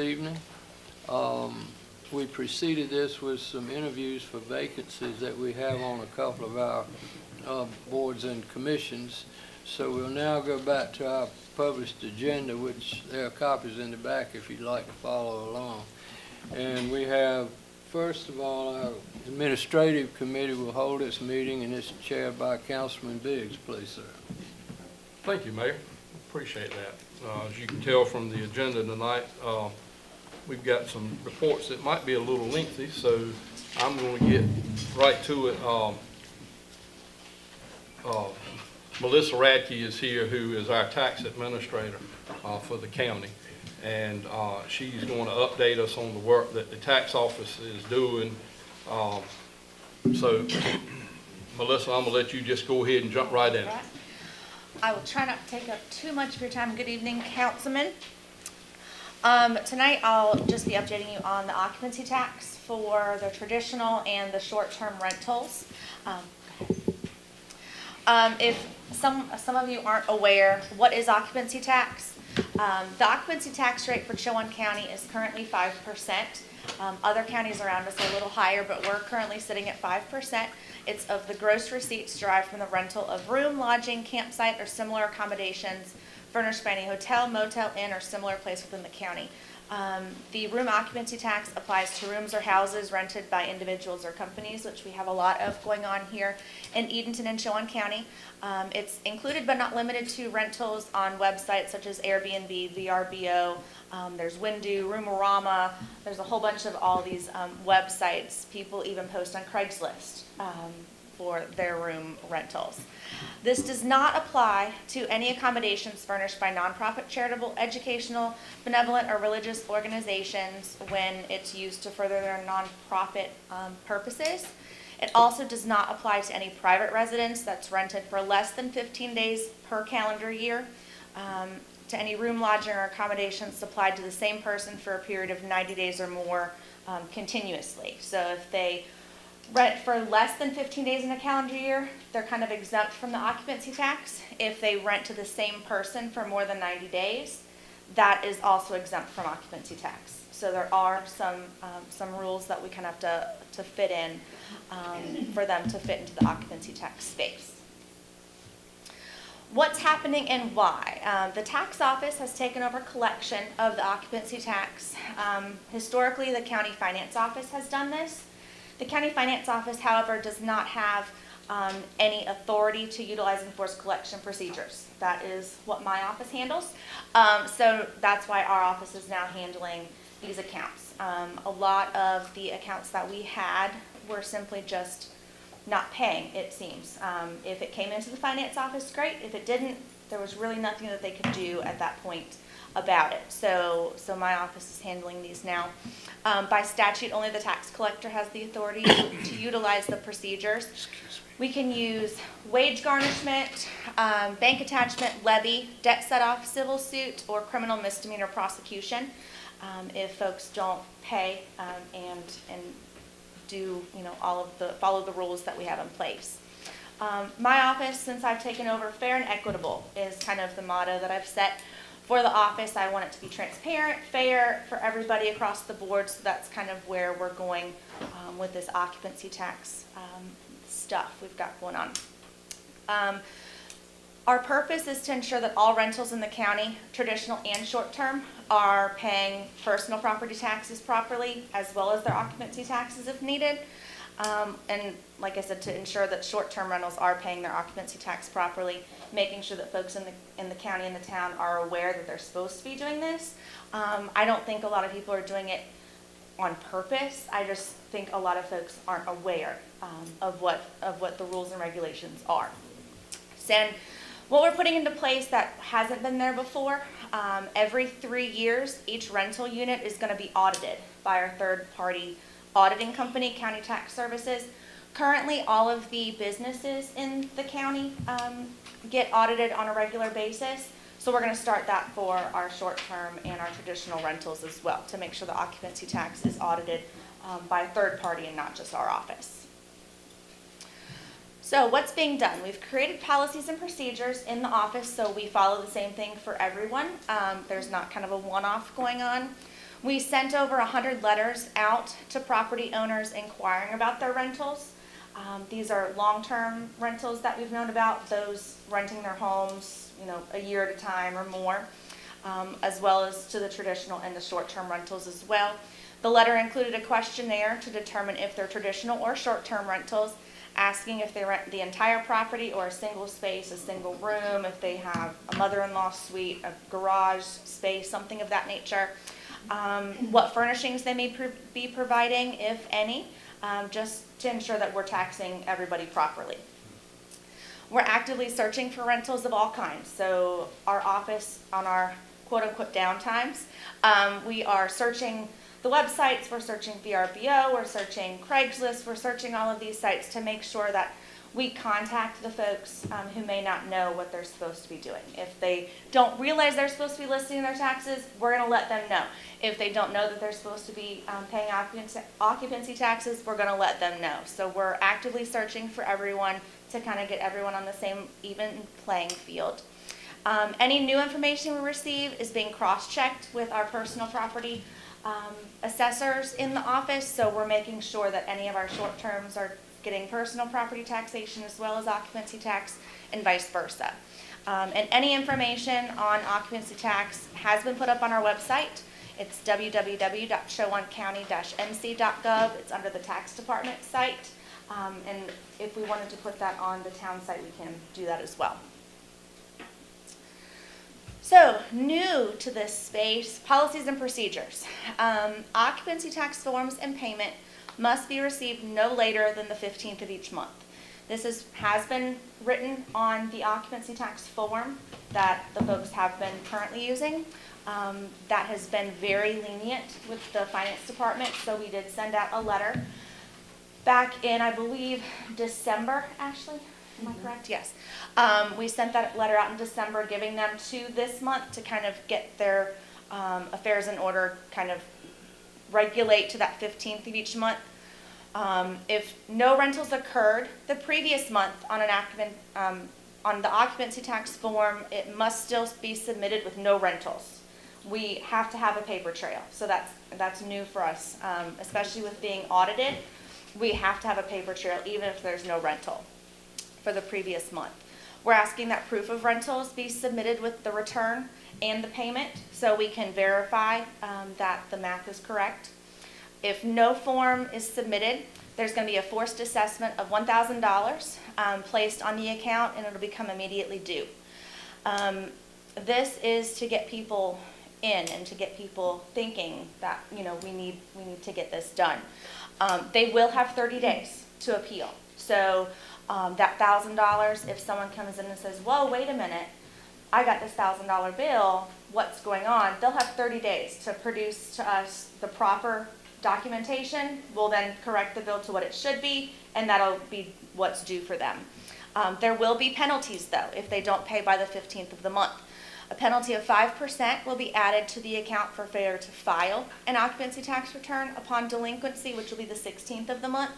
evening. We preceded this with some interviews for vacancies that we have on a couple of our boards and commissions. So we'll now go back to our published agenda, which there are copies in the back if you'd like to follow along. And we have, first of all, our administrative committee will hold its meeting, and it's chaired by Councilman Biggs. Please, sir. Thank you, Mayor. Appreciate that. As you can tell from the agenda tonight, we've got some reports that might be a little lengthy, so I'm going to get right to it. Melissa Radke is here, who is our tax administrator for the county, and she's going to update us on the work that the tax office is doing. So, Melissa, I'm going to let you just go ahead and jump right in. I will try not to take up too much of your time. Good evening, Councilman. Tonight I'll just be updating you on the occupancy tax for the traditional and the short-term rentals. If some of you aren't aware, what is occupancy tax? The occupancy tax rate for Chowan County is currently 5%. Other counties around us are a little higher, but we're currently sitting at 5%. It's of the gross receipts derived from the rental of room, lodging, campsite, or similar accommodations furnished by any hotel, motel, inn, or similar place within the county. The room occupancy tax applies to rooms or houses rented by individuals or companies, which we have a lot of going on here in Edenton and Chowan County. It's included but not limited to rentals on websites such as Airbnb, VRBO, there's Windu, Roomorama. There's a whole bunch of all these websites. People even post on Craigslist for their room rentals. This does not apply to any accommodations furnished by nonprofit, charitable, educational, benevolent, or religious organizations when it's used to further their nonprofit purposes. It also does not apply to any private residence that's rented for less than 15 days per calendar year, to any room, lodging, or accommodations supplied to the same person for a period of 90 days or more continuously. So if they rent for less than 15 days in a calendar year, they're kind of exempt from the occupancy tax. If they rent to the same person for more than 90 days, that is also exempt from occupancy tax. So there are some rules that we kind of have to fit in for them to fit into the occupancy tax space. What's happening and why? The tax office has taken over collection of the occupancy tax. Historically, the county finance office has done this. The county finance office, however, does not have any authority to utilize and enforce collection procedures. That is what my office handles. So that's why our office is now handling these accounts. A lot of the accounts that we had were simply just not paying, it seems. If it came into the finance office, great. If it didn't, there was really nothing that they could do at that point about it. So my office is handling these now. By statute, only the tax collector has the authority to utilize the procedures. We can use wage garnishment, bank attachment, levy, debt set-off, civil suit, or criminal misdemeanor prosecution if folks don't pay and do follow the rules that we have in place. My office, since I've taken over, fair and equitable is kind of the motto that I've set for the office. I want it to be transparent, fair for everybody across the board, so that's kind of where we're going with this occupancy tax stuff we've got going on. Our purpose is to ensure that all rentals in the county, traditional and short-term, are paying personal property taxes properly, as well as their occupancy taxes if needed. And like I said, to ensure that short-term rentals are paying their occupancy tax properly, making sure that folks in the county and the town are aware that they're supposed to be doing this. I don't think a lot of people are doing it on purpose. I just think a lot of folks aren't aware of what the rules and regulations are. So what we're putting into place that hasn't been there before, every 3 years, each rental unit is going to be audited by our third-party auditing company, County Tax Services. Currently, all of the businesses in the county get audited on a regular basis. So we're going to start that for our short-term and our traditional rentals as well, to make sure the occupancy tax is audited by a third party and not just our office. So what's being done? We've created policies and procedures in the office so we follow the same thing for everyone. There's not kind of a one-off going on. We sent over 100 letters out to property owners inquiring about their rentals. These are long-term rentals that we've known about, those renting their homes, a year at a time or more, as well as to the traditional and the short-term rentals as well. The letter included a questionnaire to determine if they're traditional or short-term rentals, asking if they rent the entire property or a single space, a single room, if they have a mother-in-law suite, a garage space, something of that nature. What furnishings they may be providing, if any, just to ensure that we're taxing everybody properly. We're actively searching for rentals of all kinds. So our office, on our quote-unquote downtimes, we are searching the websites, we're searching VRBO, we're searching Craigslist, we're searching all of these sites to make sure that we contact the folks who may not know what they're supposed to be doing. If they don't realize they're supposed to be listing their taxes, we're going to let them know. If they don't know that they're supposed to be paying occupancy taxes, we're going to let them know. So we're actively searching for everyone to kind of get everyone on the same even playing field. Any new information we receive is being cross-checked with our personal property assessors in the office, so we're making sure that any of our short terms are getting personal property taxation as well as occupancy tax and vice versa. And any information on occupancy tax has been put up on our website. It's www.showancounty-nc.gov. It's under the tax department site. And if we wanted to put that on the town site, we can do that as well. So, new to this space, policies and procedures. Occupancy tax forms and payment must be received no later than the 15th of each month. This has been written on the occupancy tax form that the folks have been currently using. That has been very lenient with the finance department, so we did send out a letter back in, I believe, December, Ashley? Am I correct? Yes. We sent that letter out in December, giving them to this month to kind of get their affairs in order, kind of regulate to that 15th of each month. If no rentals occurred the previous month on on the occupancy tax form, it must still be submitted with no rentals. We have to have a paper trail, so that's new for us, especially with being audited. We have to have a paper trail even if there's no rental for the previous month. We're asking that proof of rentals be submitted with the return and the payment so we can verify that the math is correct. If no form is submitted, there's going to be a forced assessment of $1,000 placed on the account, and it'll become immediately due. This is to get people in and to get people thinking that we need to get this done. They will have 30 days to appeal. So that $1,000, if someone comes in and says, "Whoa, wait a minute, I got this $1,000 bill, what's going on?" They'll have 30 days to produce to us the proper documentation. We'll then correct the bill to what it should be, and that'll be what's due for them. There will be penalties, though, if they don't pay by the 15th of the month. A penalty of 5% will be added to the account for failure to file an occupancy tax return upon delinquency, which will be the 16th of the month.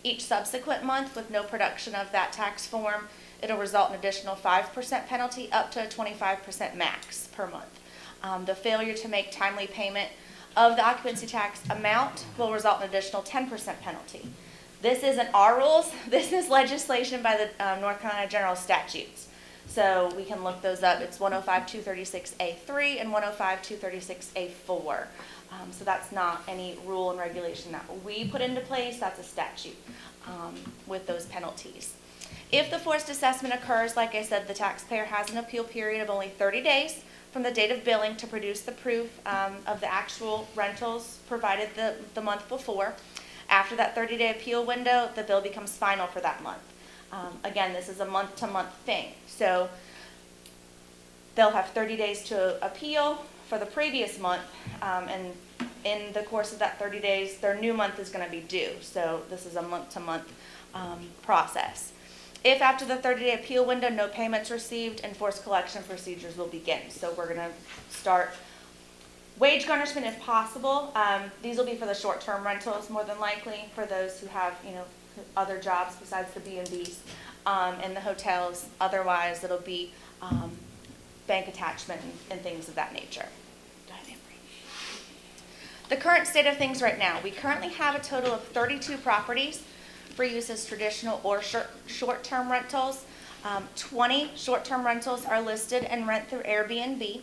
Each subsequent month with no production of that tax form, it'll result in an additional 5% penalty up to a 25% max per month. The failure to make timely payment of the occupancy tax amount will result in an additional 10% penalty. This isn't our rules. This is legislation by the North Carolina General Statutes. So we can look those up. It's 105-236A3 and 105-236A4. So that's not any rule and regulation that we put into place. That's a statute with those penalties. If the forced assessment occurs, like I said, the taxpayer has an appeal period of only 30 days from the date of billing to produce the proof of the actual rentals provided the month before. After that 30-day appeal window, the bill becomes final for that month. Again, this is a month-to-month thing. So they'll have 30 days to appeal for the previous month, and in the course of that 30 days, their new month is going to be due. So this is a month-to-month process. If after the 30-day appeal window no payments received, enforced collection procedures will begin. So we're going to start wage garnishment if possible. These will be for the short-term rentals more than likely, for those who have other jobs besides the B&Bs and the hotels. Otherwise, it'll be bank attachment and things of that nature. The current state of things right now, we currently have a total of 32 properties for use as traditional or short-term rentals. 20 short-term rentals are listed and rent through Airbnb.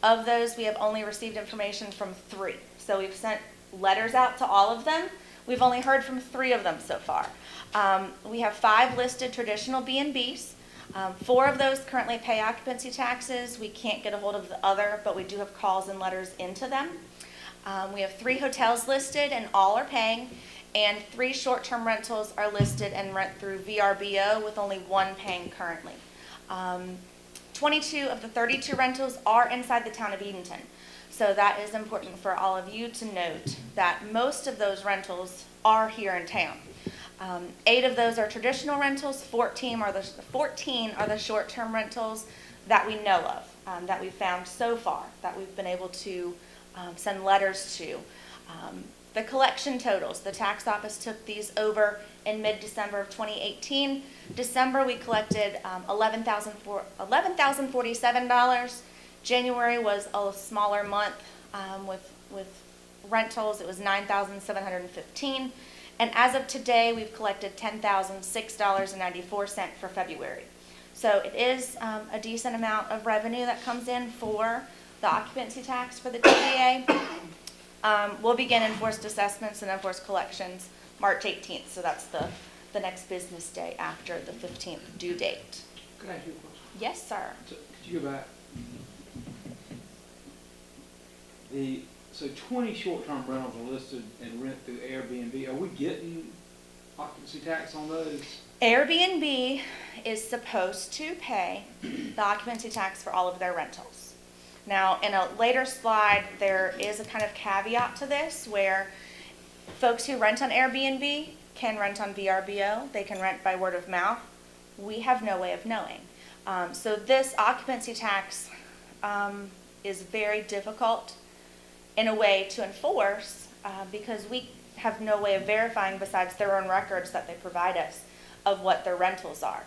Of those, we have only received information from 3. So we've sent letters out to all of them. We've only heard from 3 of them so far. We have 5 listed traditional B&Bs. 4 of those currently pay occupancy taxes. We can't get a hold of the other, but we do have calls and letters into them. We have 3 hotels listed and all are paying, and 3 short-term rentals are listed and rent through VRBO with only 1 paying currently. 22 of the 32 rentals are inside the town of Edenton. So that is important for all of you to note that most of those rentals are here in town. 8 of those are traditional rentals, 14 are the short-term rentals that we know of, that we've found so far, that we've been able to send letters to. The collection totals, the tax office took these over in mid-December of 2018. December, we collected $11,047. January was a smaller month with rentals. It was $9,715. And as of today, we've collected $10,006.94 for February. So it is a decent amount of revenue that comes in for the occupancy tax for the TDA. We'll begin enforced assessments and enforced collections March 18th. So that's the next business day after the 15th due date. Can I ask you a question? Yes, sir. So, could you go back? So 20 short-term rentals are listed and rent through Airbnb. Are we getting occupancy tax on those? Airbnb is supposed to pay the occupancy tax for all of their rentals. Now, in a later slide, there is a kind of caveat to this where folks who rent on Airbnb can rent on VRBO. They can rent by word of mouth. We have no way of knowing. So this occupancy tax is very difficult in a way to enforce because we have no way of verifying besides their own records that they provide us of what their rentals are.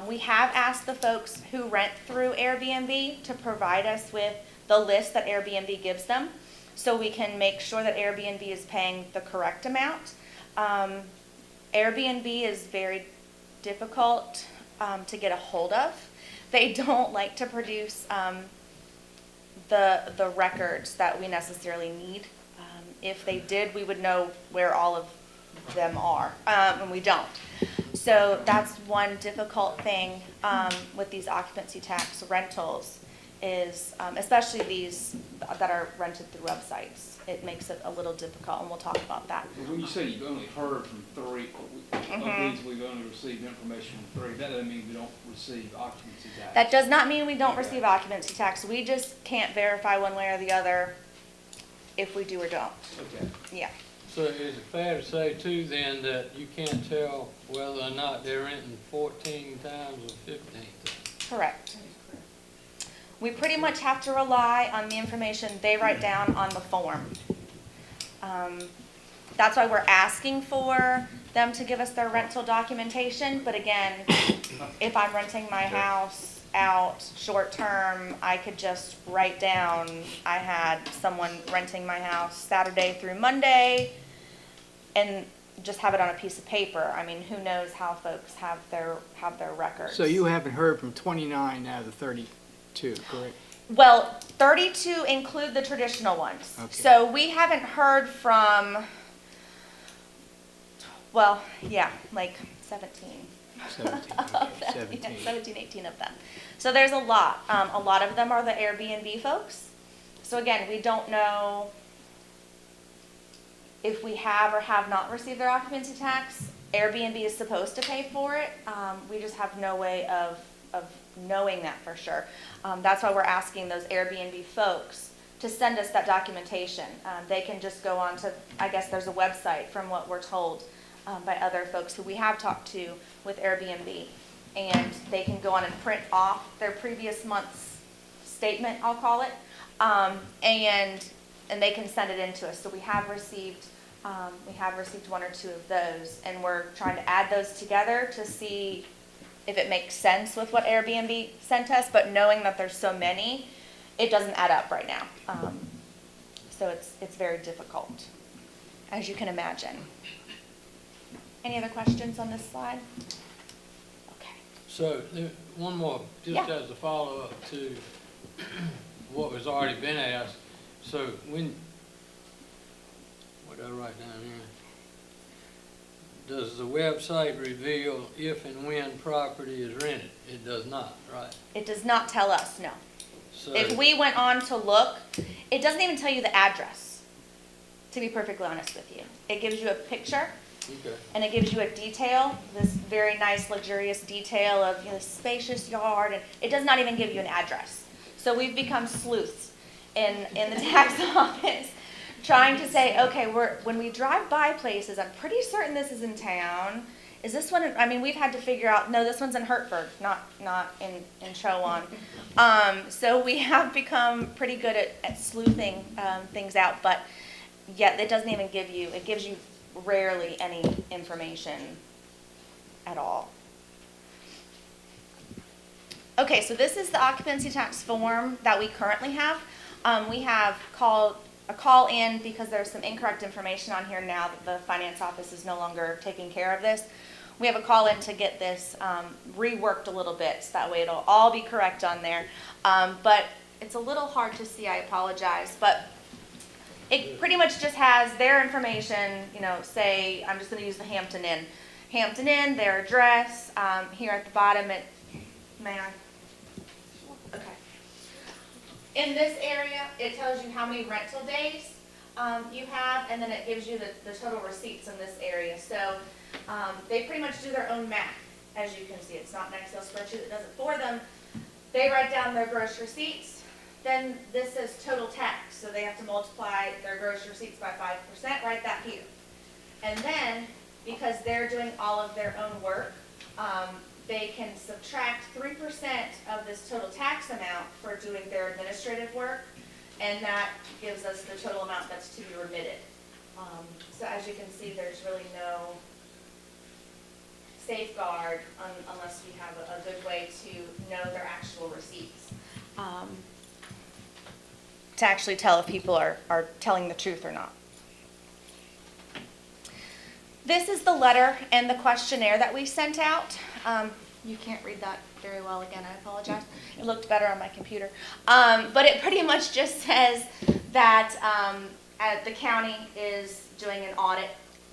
We have asked the folks who rent through Airbnb to provide us with the list that Airbnb gives them so we can make sure that Airbnb is paying the correct amount. Airbnb is very difficult to get a hold of. They don't like to produce the records that we necessarily need. If they did, we would know where all of them are, and we don't. So that's one difficult thing with these occupancy tax rentals is, especially these that are rented through websites. It makes it a little difficult, and we'll talk about that. But when you say you've only heard from 3, of these we've only received information from 3, that doesn't mean we don't receive occupancy tax. That does not mean we don't Okay. receive occupancy tax. We just can't verify one way or the other if we do or don't. Okay. Yeah. So is it fair to say too then that you can't tell whether or not they're renting 14 times or 15 times? Correct. We pretty much have to rely on the information they write down on the form. That's why we're asking for them to give us their rental documentation, but again, if I'm renting my house out short-term, I could just write down, I had someone renting my house Saturday through Monday, and just have it on a piece of paper. I mean, who knows how folks have their records. So you haven't heard from 29 out of the 32, correct? Well, 32 include the traditional ones. Okay. So we haven't heard from, well, yeah, like 17. 17, of okay, them. 17. Yeah, 17, 18 of them. So there's a lot. A lot of them are the Airbnb folks. So again, we don't know if we have or have not received their occupancy tax. Airbnb is supposed to pay for it. We just have no way of knowing that for sure. That's why we're asking those Airbnb folks to send us that documentation. They can just go on to, I guess there's a website from what we're told by other folks who we have talked to with Airbnb. And they can go on and print off their previous month's statement, I'll call it, and they can send it in to us. So we have received 1 or 2 of those, and we're trying to add those together to see if it makes sense with what Airbnb sent us, but knowing that there's so many, it doesn't add up right now. So it's very difficult, as you can imagine. Any other questions on this slide? Okay. So, one more, just Yeah. as a follow-up to what was already been asked. So what did I write down here? Does the website reveal if and when property is rented? It does not, right? It does not tell us, no. So, If we went on to look, it doesn't even tell you the address, to be perfectly honest with you. It gives you a picture, okay. and it gives you a detail, this very nice, luxurious detail of, you know, spacious yard, and it does not even give you an address. So we've become sleuths in the tax office, trying to say, okay, when we drive by places, I'm pretty certain this is in town. Is this one, I mean, we've had to figure out, no, this one's in Hertford, not in Chowan. So we have become pretty good at sleuthing things out, but yet it doesn't even give you, it gives you rarely any information at all. Okay, so this is the occupancy tax form that we currently have. We have a call in because there's some incorrect information on here now that the finance office is no longer taking care of this. We have a call in to get this reworked a little bit, so that way it'll all be correct on there. But it's a little hard to see, I apologize, but it pretty much just has their information, you know, say, I'm just going to use the Hampton Inn. Hampton Inn, their address, here at the bottom, may I? Okay. In this area, it tells you how many rental days you have, and then it gives you the total receipts in this area. So they pretty much do their own math, as you can see. It's not an Excel spreadsheet that does it for them. They write down their gross receipts. Then this says total tax, so they have to multiply their gross receipts by 5%, write that here. And then, because they're doing all of their own work, they can subtract 3% of this total tax amount for doing their administrative work, and that gives us the total amount that's to be remitted. So as you can see, there's really no safeguard unless we have a good way to know their actual receipts. To actually tell if people are telling the truth or not. This is the letter and the questionnaire that we sent out. You can't read that very well again, I apologize. It looked better on my computer. But it pretty much just says that the county is doing an audit,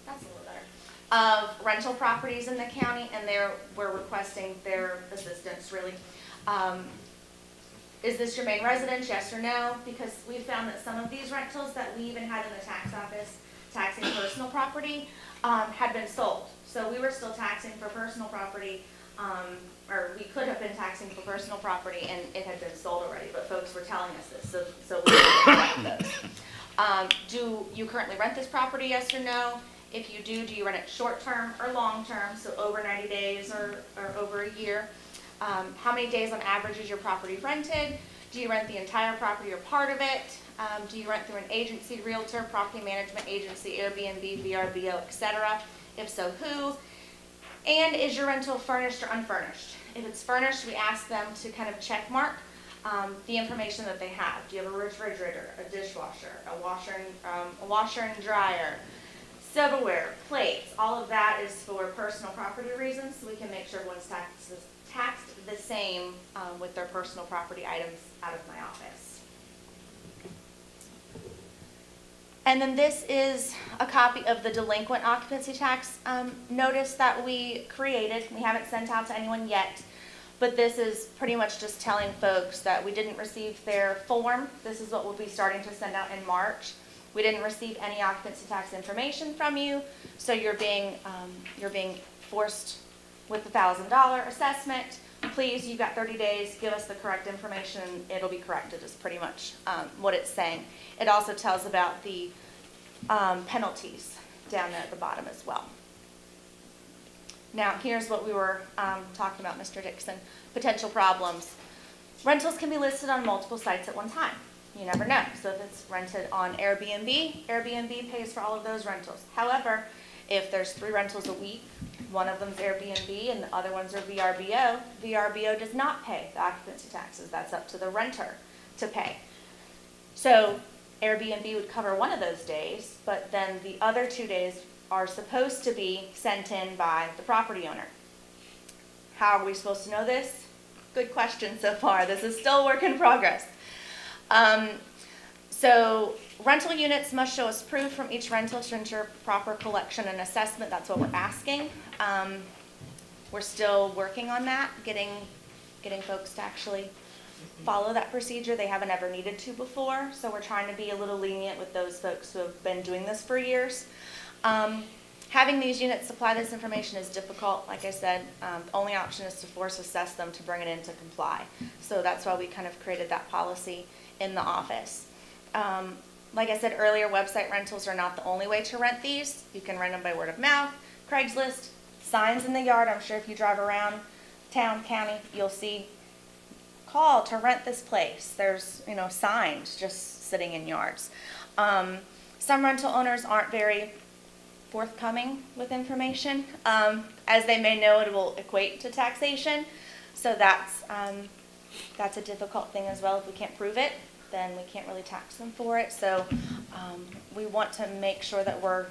that's a little better, of rental properties in the county, and we're requesting their assistance, really. Is this your main residence, yes or no? Because we found that some of these rentals that we even had in the tax office taxing personal property had been sold. So we were still taxing for personal property, or we could have been taxing for personal property, and it had been sold already, but folks were telling us this, so we didn't those. Do you currently rent this property, yes or no? If you do you rent it short-term or long-term, so over 90 days or over a year? How many days on average is your property rented? Do you rent the entire property or part of it? Do you rent through an agency, realtor, property management agency, Airbnb, VRBO, etc.? If so, who? And is your rental furnished or unfurnished? If it's furnished, we ask them to kind of check mark the information that they have. Do you have a refrigerator, a dishwasher, a washer and dryer, silverware, plates? All of that is for personal property reasons, so we can make sure everyone's taxed the same with their personal property items out of my office. And then this is a copy of the delinquent occupancy tax notice that we created. We haven't sent out to anyone yet, but this is pretty much just telling folks that we didn't receive their form. This is what we'll be starting to send out in March. We didn't receive any occupancy tax information from you, so you're being forced with the $1,000 assessment. Please, you've got 30 days, give us the correct information, it'll be corrected, is pretty much what it's saying. It also tells about the penalties down there at the bottom as well. Now, here's what we were talking about, Mr. Dixon, potential problems. Rentals can be listed on multiple sites at one time. You never know. So if it's rented on Airbnb, Airbnb pays for all of those rentals. However, if there's 3 rentals a week, one of them's Airbnb and the other ones are VRBO, VRBO does not pay the occupancy taxes. That's up to the renter to pay. So Airbnb would cover one of those days, but then the other 2 days are supposed to be sent in by the property owner. How are we supposed to know this? Good question so far. This is still a work in progress. So rental units must show us proof from each rental to ensure proper collection and assessment. That's what we're asking. We're still working on that, getting folks to actually follow that procedure. They haven't ever needed to before, so we're trying to be a little lenient with those folks who have been doing this for years. Having these units supply this information is difficult. Like I said, the only option is to force assess them to bring it into comply. So that's why we kind of created that policy in the office. Like I said earlier, website rentals are not the only way to rent these. You can rent them by word of mouth, Craigslist, signs in the yard. I'm sure if you drive around town, county, you'll see call to rent this place. There's, signs just sitting in yards. Some rental owners aren't very forthcoming with information. As they may know, it will equate to taxation. So that's a difficult thing as well. If we can't prove it, then we can't really tax them for it. So we want to make sure that we're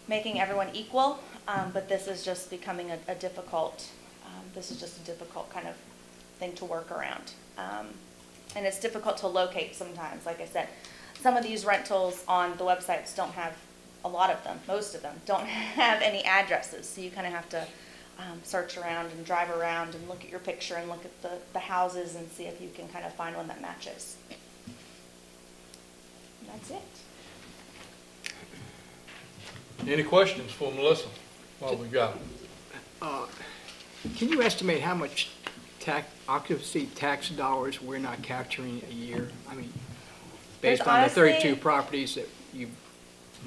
making everyone equal, but this is just becoming a difficult, kind of thing to work around. And it's difficult to locate sometimes. Like I said, some of these rentals on the websites don't have, a lot of them, most of them, don't have any addresses. So you kind of have to search around and drive around and look at your picture and look at the houses and see if you can kind of find one that matches. And that's it. Any questions for Melissa while we got it? Can you estimate how much occupancy tax dollars we're not capturing a year? I mean, based on the 32 properties that you've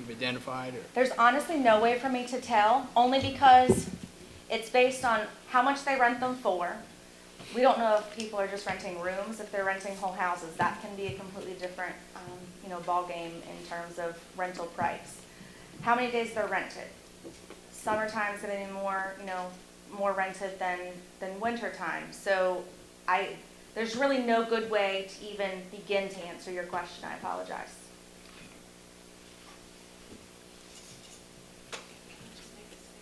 identified? Or? There's honestly no way for me to tell, only because it's based on how much they rent them for. We don't know if people are just renting rooms, if they're renting whole houses. That can be a completely different, ball game in terms of rental price. How many days they're rented. Summertime is going to be more rented than winter time. So there's really no good way to even begin to answer your question. I apologize.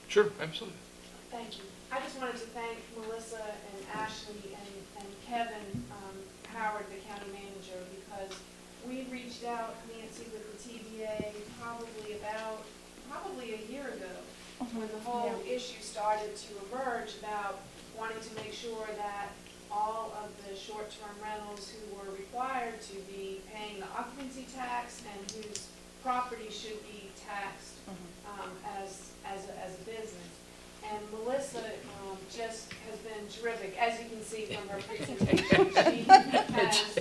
Sure, absolutely. Thank you. I just wanted to thank Melissa and Ashley and Kevin Howard, the county manager, because we reached out, Nancy, with the TDA probably a year ago, when the whole issue started to emerge about wanting to make sure that all of the short-term rentals who were required to be paying the occupancy tax and whose property should be taxed as a business. And Melissa just has been terrific, as you can see from her presentation. She has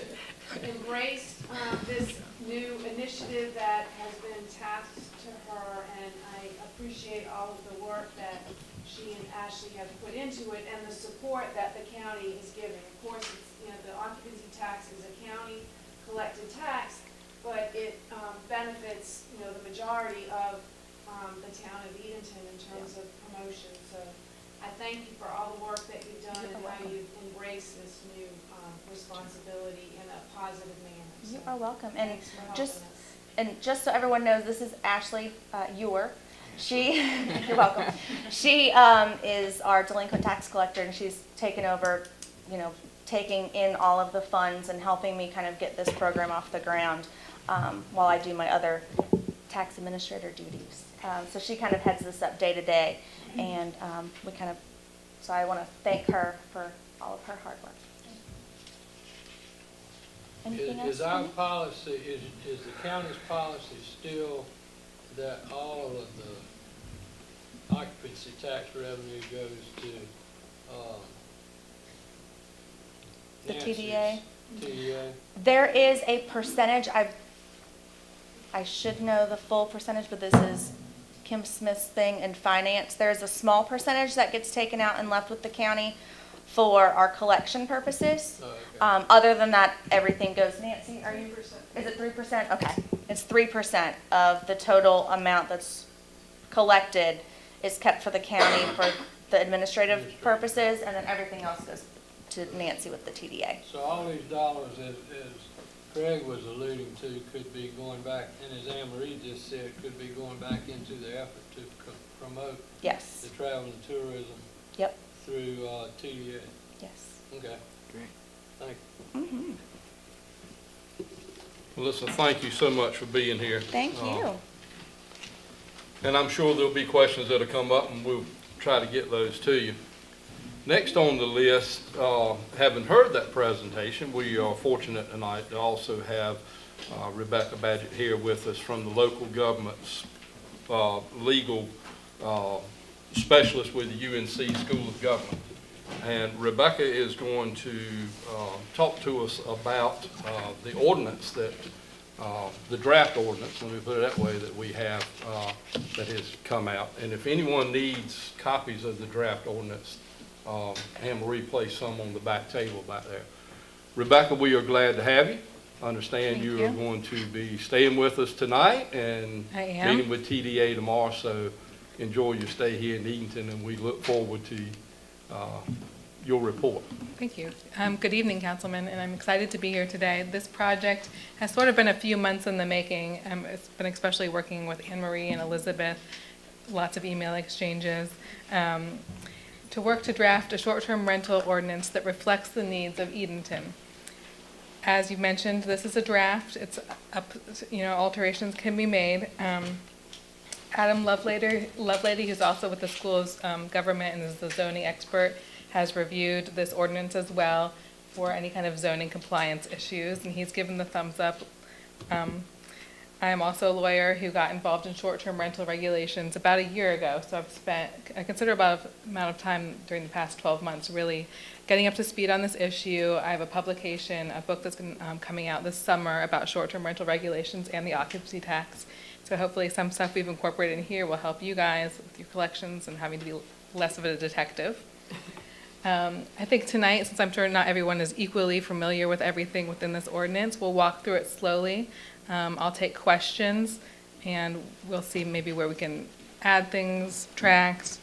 embraced this new initiative that has been tasked to her, and I appreciate all of the work that she and Ashley have put into it and the support that the county is giving. Of course, it's, the occupancy tax is a county collected tax, but it benefits the majority of the town of Edenton in terms of promotion. So I thank you for all the work that you've done and how you've embraced this new responsibility in a positive manner. So You are welcome. And thanks for helping us. just so everyone knows, this is Ashley Ewer. You're welcome. She is our delinquent tax collector, and she's taken over, taking in all of the funds and helping me kind of get this program off the ground while I do my other tax administrator duties. So she kind of heads this up day to day, and so I want to thank her for all of her hard work. Anything else? Is our policy, is the county's policy still that all of the occupancy tax revenue goes to The Nancy's TDA? TDA? There is a percentage, I should know the full percentage, but this is Kim Smith's thing in finance. There's a small percentage that gets taken out and left with the county for our collection purposes. Oh, okay. Other than that, everything goes. Nancy, are you? 3%. Is it 3%? Okay. It's 3% of the total amount that's collected is kept for the county for the administrative purposes, and then everything else goes to Nancy with the TDA. So all these dollars is Craig was alluding to could be going back, and as Anne Marie just said, could be going back into the effort to promote Yes, the travel and tourism yep, through TDA. yes. Okay, Great. thank Mm-hmm. Melissa, thank you so much for being here. Thank you. And I'm sure there'll be questions that'll come up, and we'll try to get those to you. Next on the list, having heard that presentation, we are fortunate tonight to also have Rebecca Badgett here with us from the local government's legal specialist with the UNC School of Government. And Rebecca is going to talk to us about the ordinance that, the draft ordinance, let me put it that way, that we have that has come out. And if anyone needs copies of the draft ordinance, Anne Marie placed some on the back table back there. Rebecca, we are glad to have you. I understand Thank you you. are going to be staying with us tonight and I am. meeting with TDA tomorrow, so enjoy your stay here in Edenton, and we look forward to your report. Thank you. Good evening, Councilman, and I'm excited to be here today. This project has sort of been a few months in the making. It's been especially working with Anne Marie and Elizabeth, lots of email exchanges, to work to draft a short-term rental ordinance that reflects the needs of Edenton. As you mentioned, this is a draft. It's up, alterations can be made. Adam Lovelady, who's also with the school's government and is the zoning expert, has reviewed this ordinance as well for any kind of zoning compliance issues, and he's given the thumbs up. I am also a lawyer who got involved in short-term rental regulations about a year ago, so I've spent a considerable amount of time during the past 12 months really getting up to speed on this issue. I have a publication, a book that's coming out this summer about short-term rental regulations and the occupancy tax. So hopefully some stuff we've incorporated in here will help you guys with your collections and having to be less of a detective. I think tonight, since I'm sure not everyone is equally familiar with everything within this ordinance, we'll walk through it slowly. I'll take questions, and we'll see maybe where we can add things, subtract,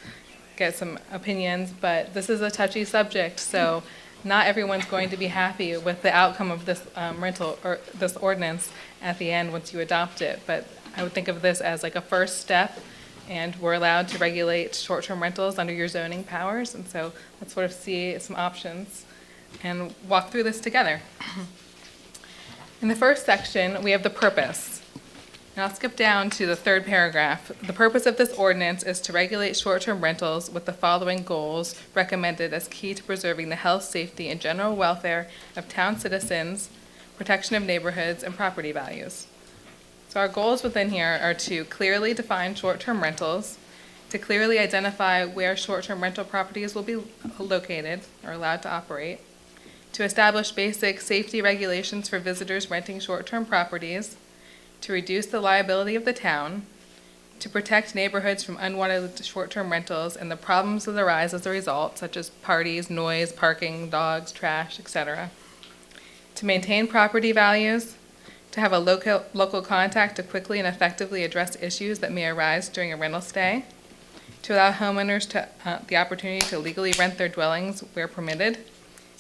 get some opinions, but this is a touchy subject, so not everyone's going to be happy with the outcome of this rental or this ordinance at the end once you adopt it. But I would think of this as like a first step, and we're allowed to regulate short-term rentals under your zoning powers, and so let's sort of see some options and walk through this together. In the first section, we have the purpose. And I'll skip down to the third paragraph. The purpose of this ordinance is to regulate short-term rentals with the following goals recommended as key to preserving the health, safety, and general welfare of town citizens, protection of neighborhoods, and property values. So our goals within here are to clearly define short-term rentals, to clearly identify where short-term rental properties will be located or allowed to operate, to establish basic safety regulations for visitors renting short-term properties, to reduce the liability of the town, to protect neighborhoods from unwanted short-term rentals and the problems that arise as a result, such as parties, noise, parking, dogs, trash, etc., to maintain property values, to have a local contact to quickly and effectively address issues that may arise during a rental stay, to allow homeowners the opportunity to legally rent their dwellings where permitted,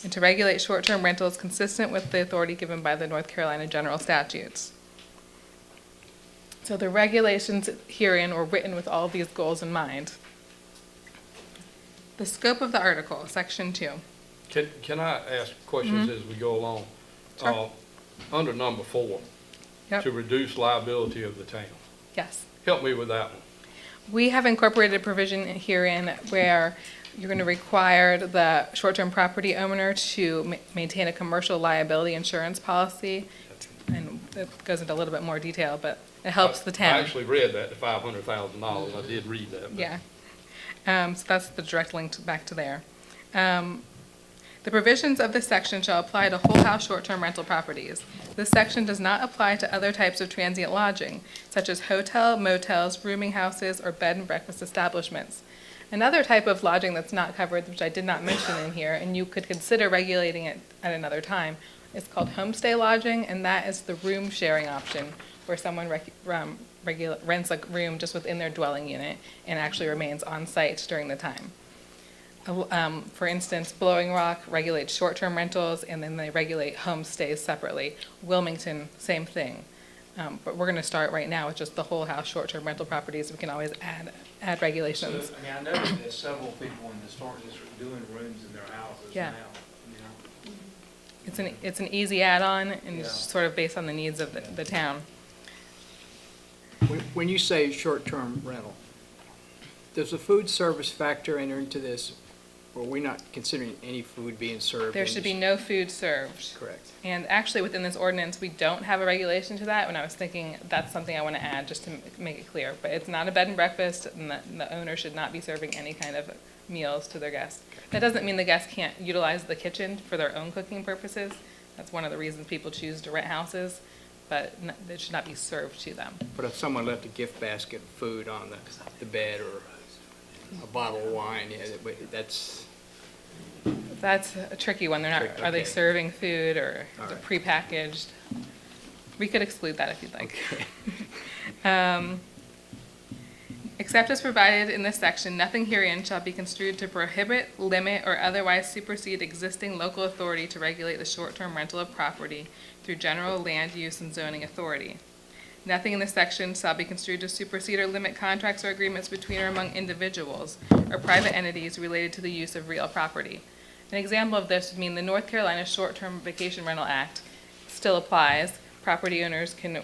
and to regulate short-term rentals consistent with the authority given by the North Carolina general statutes. So the regulations herein were written with all of these goals in mind. The scope of the article, section 2. Can I ask questions as we go along? Sure. Under number 4, Yep. to reduce liability of the town. Yes. Help me with that one. We have incorporated a provision herein where you're going to require the short-term property owner to maintain a commercial liability insurance policy. And it goes into a little bit more detail, but it helps the town. I actually read that, the $500,000. I did read that. but- Yeah. So that's the direct link back to there. The provisions of this section shall apply to whole house short-term rental properties. This section does not apply to other types of transient lodging, such as hotel, motels, rooming houses, or bed and breakfast establishments. Another type of lodging that's not covered, which I did not mention in here, and you could consider regulating it at another time, is called homestay lodging, and that is the room sharing option, where someone rents a room just within their dwelling unit and actually remains on site during the time. For instance, Blowing Rock regulates short-term rentals, and then they regulate homestays separately. Wilmington, same thing. But we're going to start right now with just the whole house short-term rental properties. We can always add So, regulations. I mean, I know that there's several people in the historic district doing rooms in their houses Yeah. now, you know? It's an easy add-on and Yeah. sort of based on the needs of the town. When you say short-term rental, does the food service factor enter into this? Or are we not considering any food being served? There in should be this? no food served. Correct. And actually, within this ordinance, we don't have a regulation to that. When I was thinking, that's something I want to add, just to make it clear. But it's not a bed and breakfast, and the owner should not be serving any kind of meals to their guests. That doesn't mean the guests can't utilize the kitchen for their own cooking purposes. That's one of the reasons people choose to rent houses, but it should not be served to them. But if someone left a gift basket of food on the bed or a bottle of wine, yeah, that's, That's a tricky one. They're not, are they Okay. serving food or All is it right. prepackaged? We could exclude that if you'd like. okay. Except as provided in this section, nothing herein shall be construed to prohibit, limit, or otherwise supersede existing local authority to regulate the short-term rental of property through general land use and zoning authority. Nothing in this section shall be construed to supersede or limit contracts or agreements between or among individuals or private entities related to the use of real property. An example of this would mean the North Carolina Short-Term Vacation Rental Act still applies. Property owners can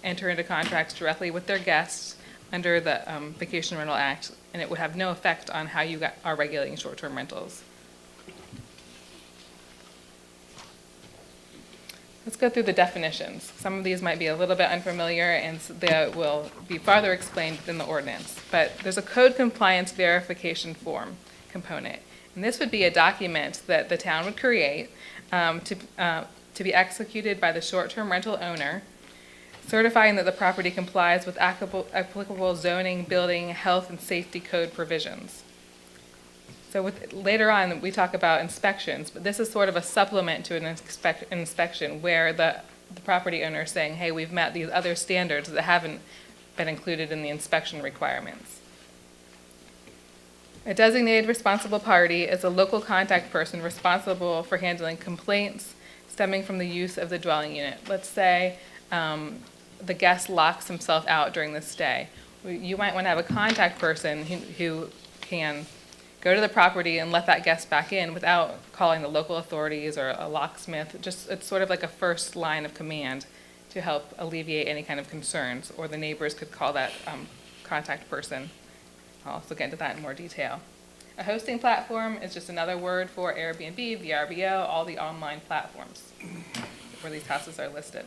enter into contracts directly with their guests under the Vacation Rental Act, and it would have no effect on how you are regulating short-term rentals. Let's go through the definitions. Some of these might be a little bit unfamiliar, and they will be farther explained in the ordinance. But there's a code compliance verification form component. And this would be a document that the town would create to be executed by the short-term rental owner, certifying that the property complies with applicable zoning, building, health, and safety code provisions. So later on, we talk about inspections, but this is sort of a supplement to an inspection where the property owner is saying, hey, we've met these other standards that haven't been included in the inspection requirements. A designated responsible party is a local contact person responsible for handling complaints stemming from the use of the dwelling unit. Let's say the guest locks himself out during the stay. You might want to have a contact person who can go to the property and let that guest back in without calling the local authorities or a locksmith. It's sort of like a first line of command to help alleviate any kind of concerns, or the neighbors could call that contact person. I'll also get into that in more detail. A hosting platform is just another word for Airbnb, VRBO, all the online platforms where these houses are listed.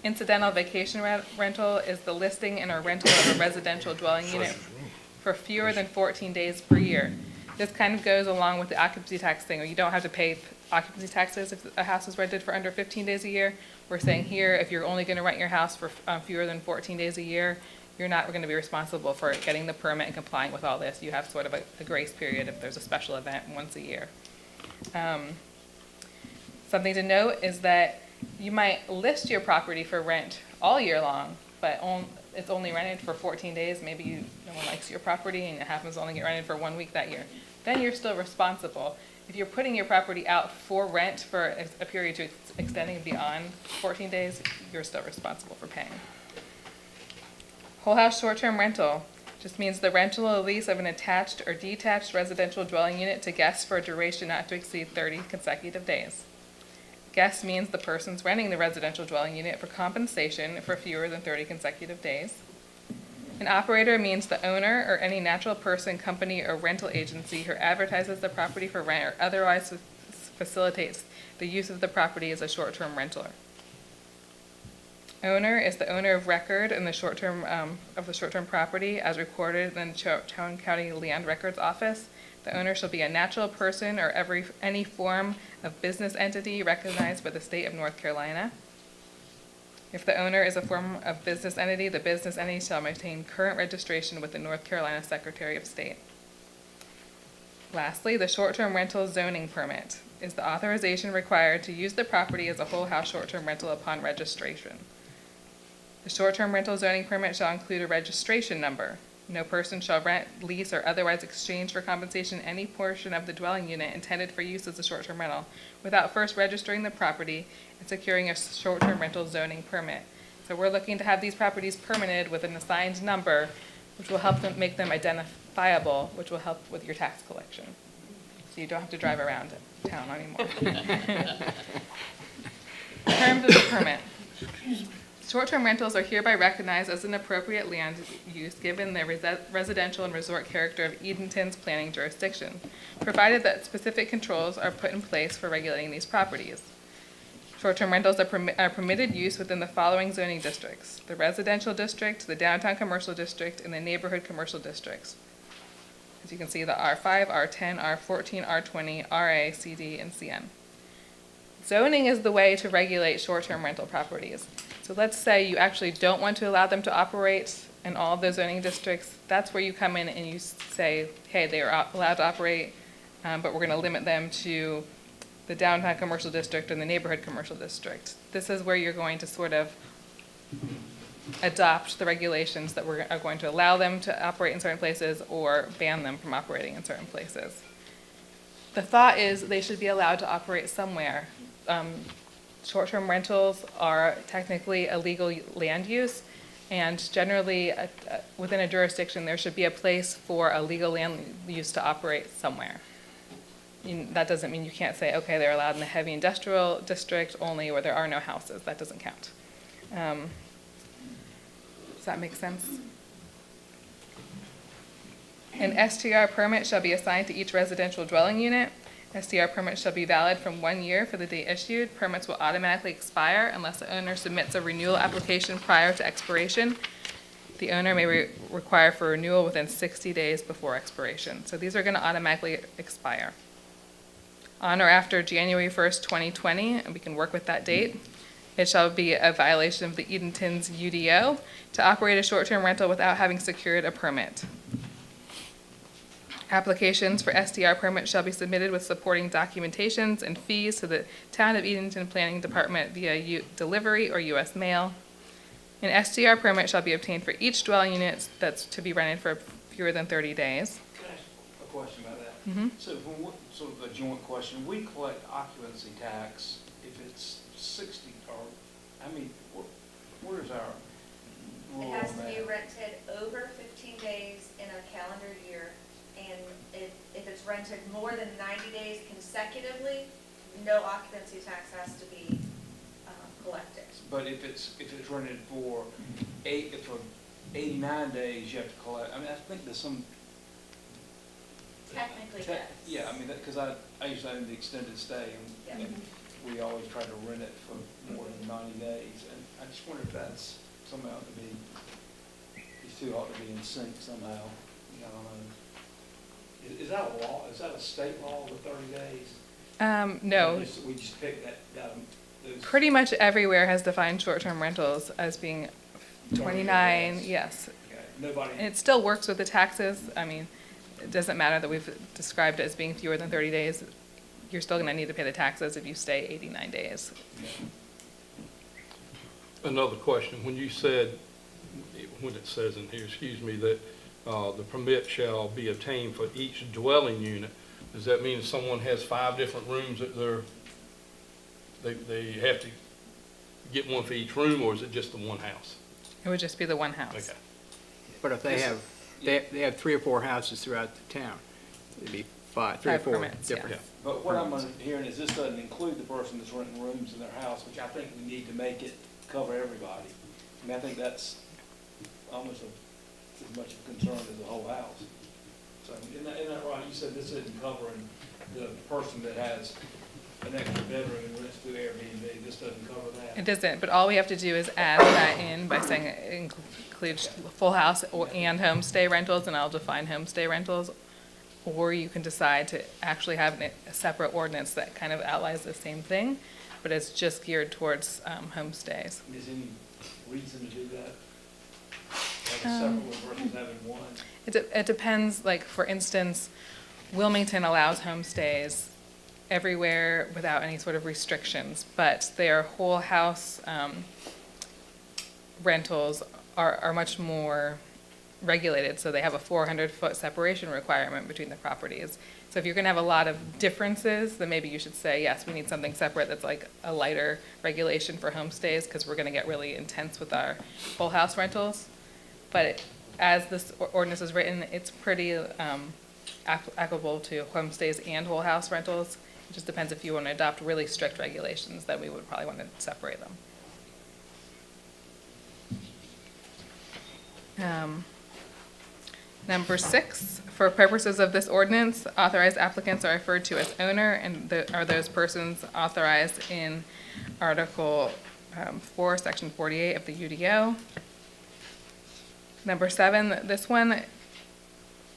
Incidental vacation rental is the listing and or rental of a residential dwelling unit for fewer than 14 days per year. This kind of goes along with the occupancy tax thing, where you don't have to pay occupancy taxes if a house is rented for under 15 days a year. We're saying here, if you're only going to rent your house for fewer than 14 days a year, you're not going to be responsible for getting the permit and complying with all this. You have sort of a grace period if there's a special event once a year. Something to note is that you might list your property for rent all year long, but it's only rented for 14 days. Maybe no one likes your property and it happens to only get rented for 1 week that year. Then you're still responsible. If you're putting your property out for rent for a period to extending beyond 14 days, you're still responsible for paying. Whole house short-term rental just means the rental or lease of an attached or detached residential dwelling unit to guests for a duration not to exceed 30 consecutive days. Guest means the person's renting the residential dwelling unit for compensation for fewer than 30 consecutive days. An operator means the owner or any natural person, company, or rental agency who advertises the property for rent or otherwise facilitates the use of the property as a short-term renter. Owner is the owner of record in the short-term property as recorded in the Chowan County Land Records Office. The owner shall be a natural person or any form of business entity recognized by the state of North Carolina. If the owner is a form of business entity, the business entity shall maintain current registration with the North Carolina Secretary of State. Lastly, the short-term rental zoning permit is the authorization required to use the property as a whole house short-term rental upon registration. The short-term rental zoning permit shall include a registration number. No person shall rent, lease, or otherwise exchange for compensation any portion of the dwelling unit intended for use as a short-term rental without first registering the property and securing a short-term rental zoning permit. So we're looking to have these properties permitted with an assigned number, which will help them, make them identifiable, which will help with your tax collection. So you don't have to drive around town anymore. Terms of the permit. Short-term rentals are hereby recognized as an appropriate land use given the residential and resort character of Edenton's planning jurisdiction, provided that specific controls are put in place for regulating these properties. Short-term rentals are permitted use within the following zoning districts: the residential district, the downtown commercial district, and the neighborhood commercial districts. As you can see, the R5, R10, R14, R20, RA, CD, and CN. Zoning is the way to regulate short-term rental properties. So let's say you actually don't want to allow them to operate in all of those zoning districts. That's where you come in and you say, hey, they are allowed to operate, but we're going to limit them to the downtown commercial district and the neighborhood commercial district. This is where you're going to sort of adopt the regulations that are going to allow them to operate in certain places or ban them from operating in certain places. The thought is they should be allowed to operate somewhere. Short-term rentals are technically a legal land use, and generally within a jurisdiction there should be a place for a legal land use to operate somewhere. That doesn't mean you can't say, okay, they're allowed in the heavy industrial district only where there are no houses. That doesn't count. Does that make sense? An STR permit shall be assigned to each residential dwelling unit. STR permit shall be valid from 1 year for the date issued. Permits will automatically expire unless the owner submits a renewal application prior to expiration. The owner may require for renewal within 60 days before expiration. So these are going to automatically expire. On or after January 1st, 2020, and we can work with that date, it shall be a violation of the Edenton's UDO to operate a short-term rental without having secured a permit. Applications for STR permits shall be submitted with supporting documentations and fees to the Town of Edenton Planning Department via delivery or U.S. mail. An STR permit shall be obtained for each dwelling unit that's to be rented for fewer than 30 days. Can I ask a question about that? Mhm. So when sort of a joint question, we collect occupancy tax if it's 60, or, I mean, where's our rule It has on to be that? rented over 15 days in a calendar year, and if it's rented more than 90 days consecutively, no occupancy tax has to be collected. But if it's rented for 89 days, you have to collect, I mean, I think there's some. Technically, yes. Yeah, I mean, because I used to own the extended stay, Yeah. and we always try to rent it for more than 90 days, and I just wonder if that's somehow to be, these two ought to be in sync somehow, I don't know. Is that a law, is that a state law, the 30 days? No. We just picked those. Pretty much everywhere has defined short-term rentals as being 29, days. yes. Okay, nobody. And it still works with the taxes. I mean, it doesn't matter that we've described it as being fewer than 30 days. You're still going to need to pay the taxes if you stay 89 days. Another question, when you said, when it says in here, excuse me, that the permit shall be obtained for each dwelling unit, does that mean if someone has 5 different rooms that they have to get one for each room, or is it just the one house? It would just be the one house. Okay. But if they have, they have 3 or 4 houses throughout the town, it'd be 3 or 4 permits, yeah. different. But what I'm hearing is this doesn't include the person that's renting rooms in their house, which I think we need to make it cover everybody. I mean, I think that's almost as much of a concern as the whole house. So, isn't that right? You said this isn't covering the person that has an extra bedroom and rents through Airbnb. This doesn't cover that. It doesn't, but all we have to do is add that in by saying it includes full house and homestay rentals, and I'll define homestay rentals. Or you can decide to actually have a separate ordinance that kind of outlines the same thing, but it's just geared towards homestays. Is any reason to do that? Like a separate one versus having one? It depends, like, for instance, Wilmington allows homestays everywhere without any sort of restrictions, but their whole house rentals are much more regulated, so they have a 400-foot separation requirement between the properties. So if you're gonna have a lot of differences, then maybe you should say, yes, we need something separate that's like a lighter regulation for homestays, because we're gonna get really intense with our whole house rentals. But as this ordinance is written, it's pretty applicable to homestays and whole house rentals. It just depends if you want to adopt really strict regulations, then we would probably want to separate them. Number 6, for purposes of this ordinance, authorized applicants are referred to as owner and are those persons authorized in Article 4, Section 48 of the UDO. Number 7, this one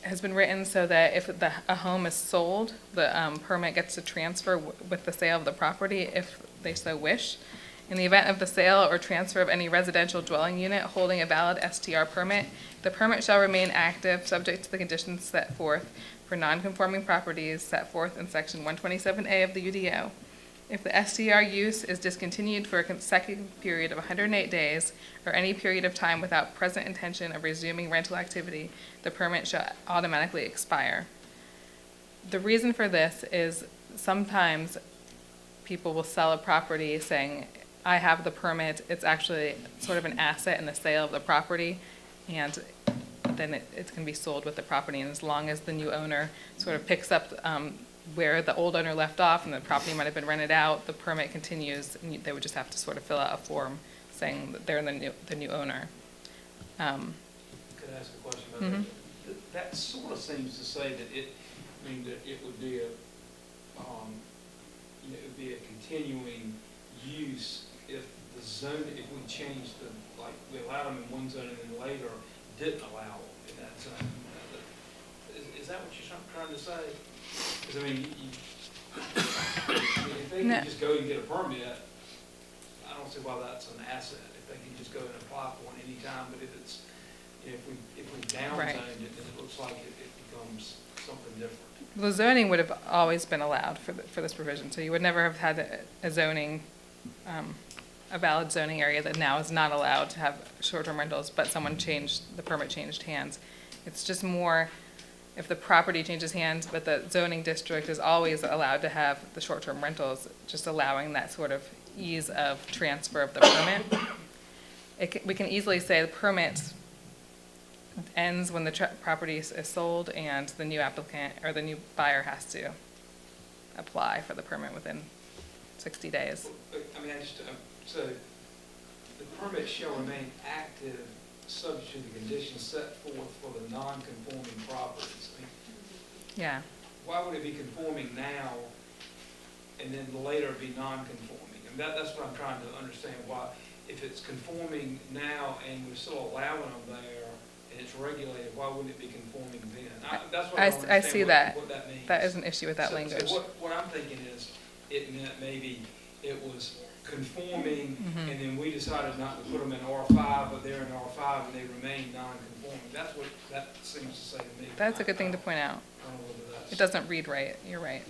has been written so that if a home is sold, the permit gets to transfer with the sale of the property if they so wish. In the event of the sale or transfer of any residential dwelling unit holding a valid STR permit, the permit shall remain active, subject to the conditions set forth for non-conforming properties set forth in Section 127A of the UDO. If the STR use is discontinued for a consecutive period of 108 days or any period of time without present intention of resuming rental activity, the permit shall automatically expire. The reason for this is sometimes people will sell a property saying, I have the permit, it's actually sort of an asset in the sale of the property, and then it can be sold with the property. And as long as the new owner sort of picks up where the old owner left off and the property might have been rented out, the permit continues, and they would just have to sort of fill out a form saying that they're the new owner. Could I ask a question about Mhm. that? That sort of seems to say that it would be a, it would be a continuing use if the zone, if we changed the, like, we allowed them in one zone and then later didn't allow them in that zone. Is that what you're trying to say? Because, I mean, if they No. can just go and get a permit, I don't see why that's an asset. If they can just go and apply for it anytime, but if it's, if we downsized Right. it, then it looks like it becomes something different. The zoning would have always been allowed for this provision, so you would never have had a zoning, a valid zoning area that now is not allowed to have short-term rentals, but someone changed, the permit changed hands. It's just more if the property changes hands, but the zoning district is always allowed to have the short-term rentals, just allowing that sort of ease of transfer of the permit. We can easily say the permit ends when the property is sold and the new applicant or the new buyer has to apply for the permit within 60 days. I mean, so the permit shall remain active subject to the conditions set forth for the non-conforming properties. I mean, Yeah. why would it be conforming now and then later be non-conforming? And that's what I'm trying to understand, why, if it's conforming now and we're still allowing them there and it's regulated, why wouldn't it be conforming then? That's what I don't I see understand what that means. That is an issue with that So language. what I'm thinking is, it meant maybe it was conforming, and then we decided not to put them in R5, but they're in R5 and they remain non-conforming. That's what that seems to say to me. That's a good thing to point out. I don't know whether that's. It doesn't read right. You're right.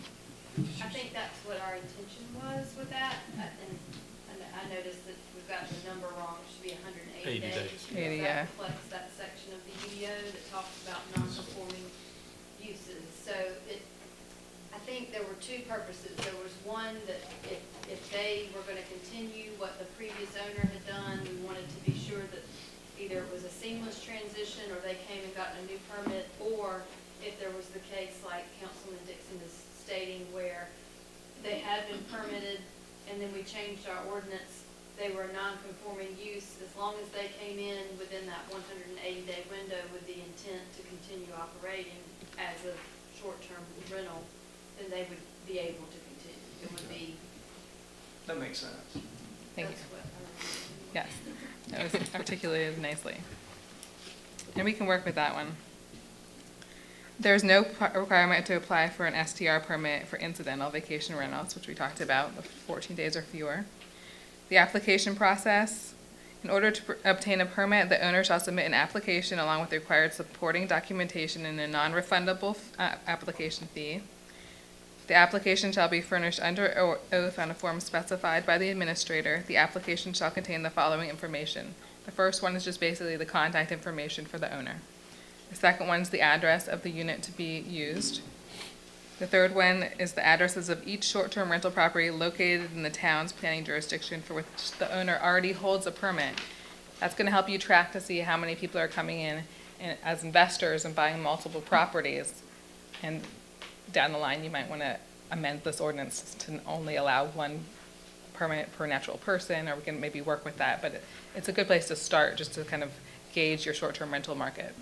I think that's what our intention was with that, and I noticed that we've got the number wrong, it should be 180 80 days. days. because 80, yeah. That reflects that section of the UDO that talks about non-conforming uses. So I think there were two purposes. There was one that if they were going to continue what the previous owner had done, we wanted to be sure that either it was a seamless transition or they came and got a new permit, or if there was the case like Councilman Dixon is stating where they had been permitted and then we changed our ordinance, they were a non-conforming use, as long as they came in within that 180-day window with the intent to continue operating as a short-term rental, then they would be able to continue. It would be, That makes sense. Thank you. that's what. Yes. That was articulated nicely. And we can work with that one. There's no requirement to apply for an STR permit for incidental vacation rentals, which we talked about, of 14 days or fewer. The application process: in order to obtain a permit, the owner shall submit an application along with the required supporting documentation and a non-refundable application fee. The application shall be furnished under oath on a form specified by the administrator. The application shall contain the following information. The first one is just basically the contact information for the owner. The second one's the address of the unit to be used. The third one is the addresses of each short-term rental property located in the town's planning jurisdiction for which the owner already holds a permit. That's going to help you track to see how many people are coming in as investors and buying multiple properties. And down the line, you might want to amend this ordinance to only allow one permit per natural person, or we can maybe work with that. But it's a good place to start, just to kind of gauge your short-term rental market.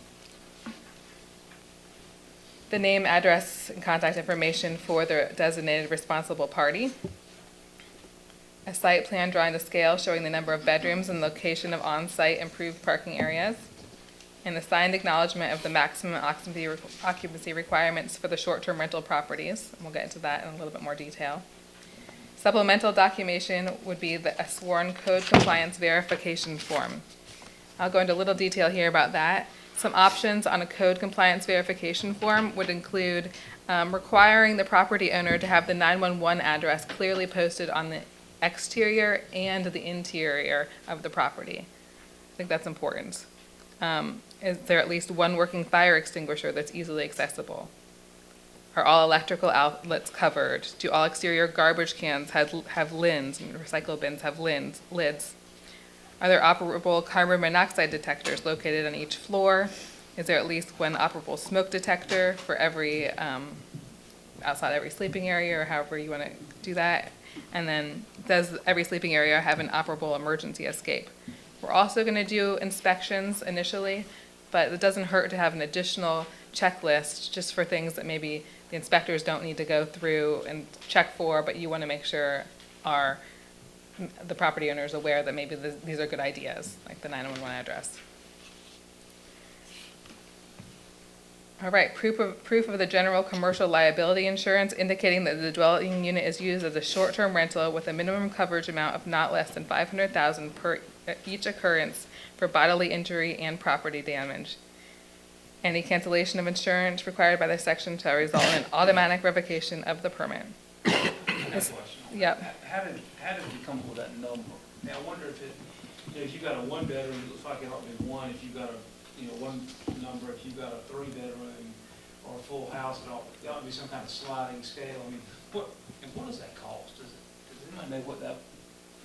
The name, address, and contact information for the designated responsible party. A site plan drawing to scale showing the number of bedrooms and location of on-site improved parking areas. And the signed acknowledgement of the maximum occupancy requirements for the short-term rental properties. And we'll get into that in a little bit more detail. Supplemental documentation would be a sworn code compliance verification form. I'll go into a little detail here about that. Some options on a code compliance verification form would include requiring the property owner to have the 911 address clearly posted on the exterior and the interior of the property. I think that's important. Is there at least one working fire extinguisher that's easily accessible? Are all electrical outlets covered? Do all exterior garbage cans have lids, and recycle bins have lids? Are there operable carbon monoxide detectors located on each floor? Is there at least one operable smoke detector for every, outside every sleeping area, or however you want to do that? And then, does every sleeping area have an operable emergency escape? We're also going to do inspections initially, but it doesn't hurt to have an additional checklist just for things that maybe the inspectors don't need to go through and check for, but you want to make sure the property owner is aware that maybe these are good ideas, like the 911 address. All right, proof of the general commercial liability insurance indicating that the dwelling unit is used as a short-term rental with a minimum coverage amount of not less than $500,000 per each occurrence for bodily injury and property damage. Any cancellation of insurance required by this section shall result in an automatic revocation of the permit. I have a question. Yep. How did you come up with that number? Now, I wonder if if you got a one bedroom, it looks like it ought to be one. If you got one number, if you got a 3-bedroom or a full house, it ought to be some kind of sliding scale. I mean, what does that cost? Does anybody know what that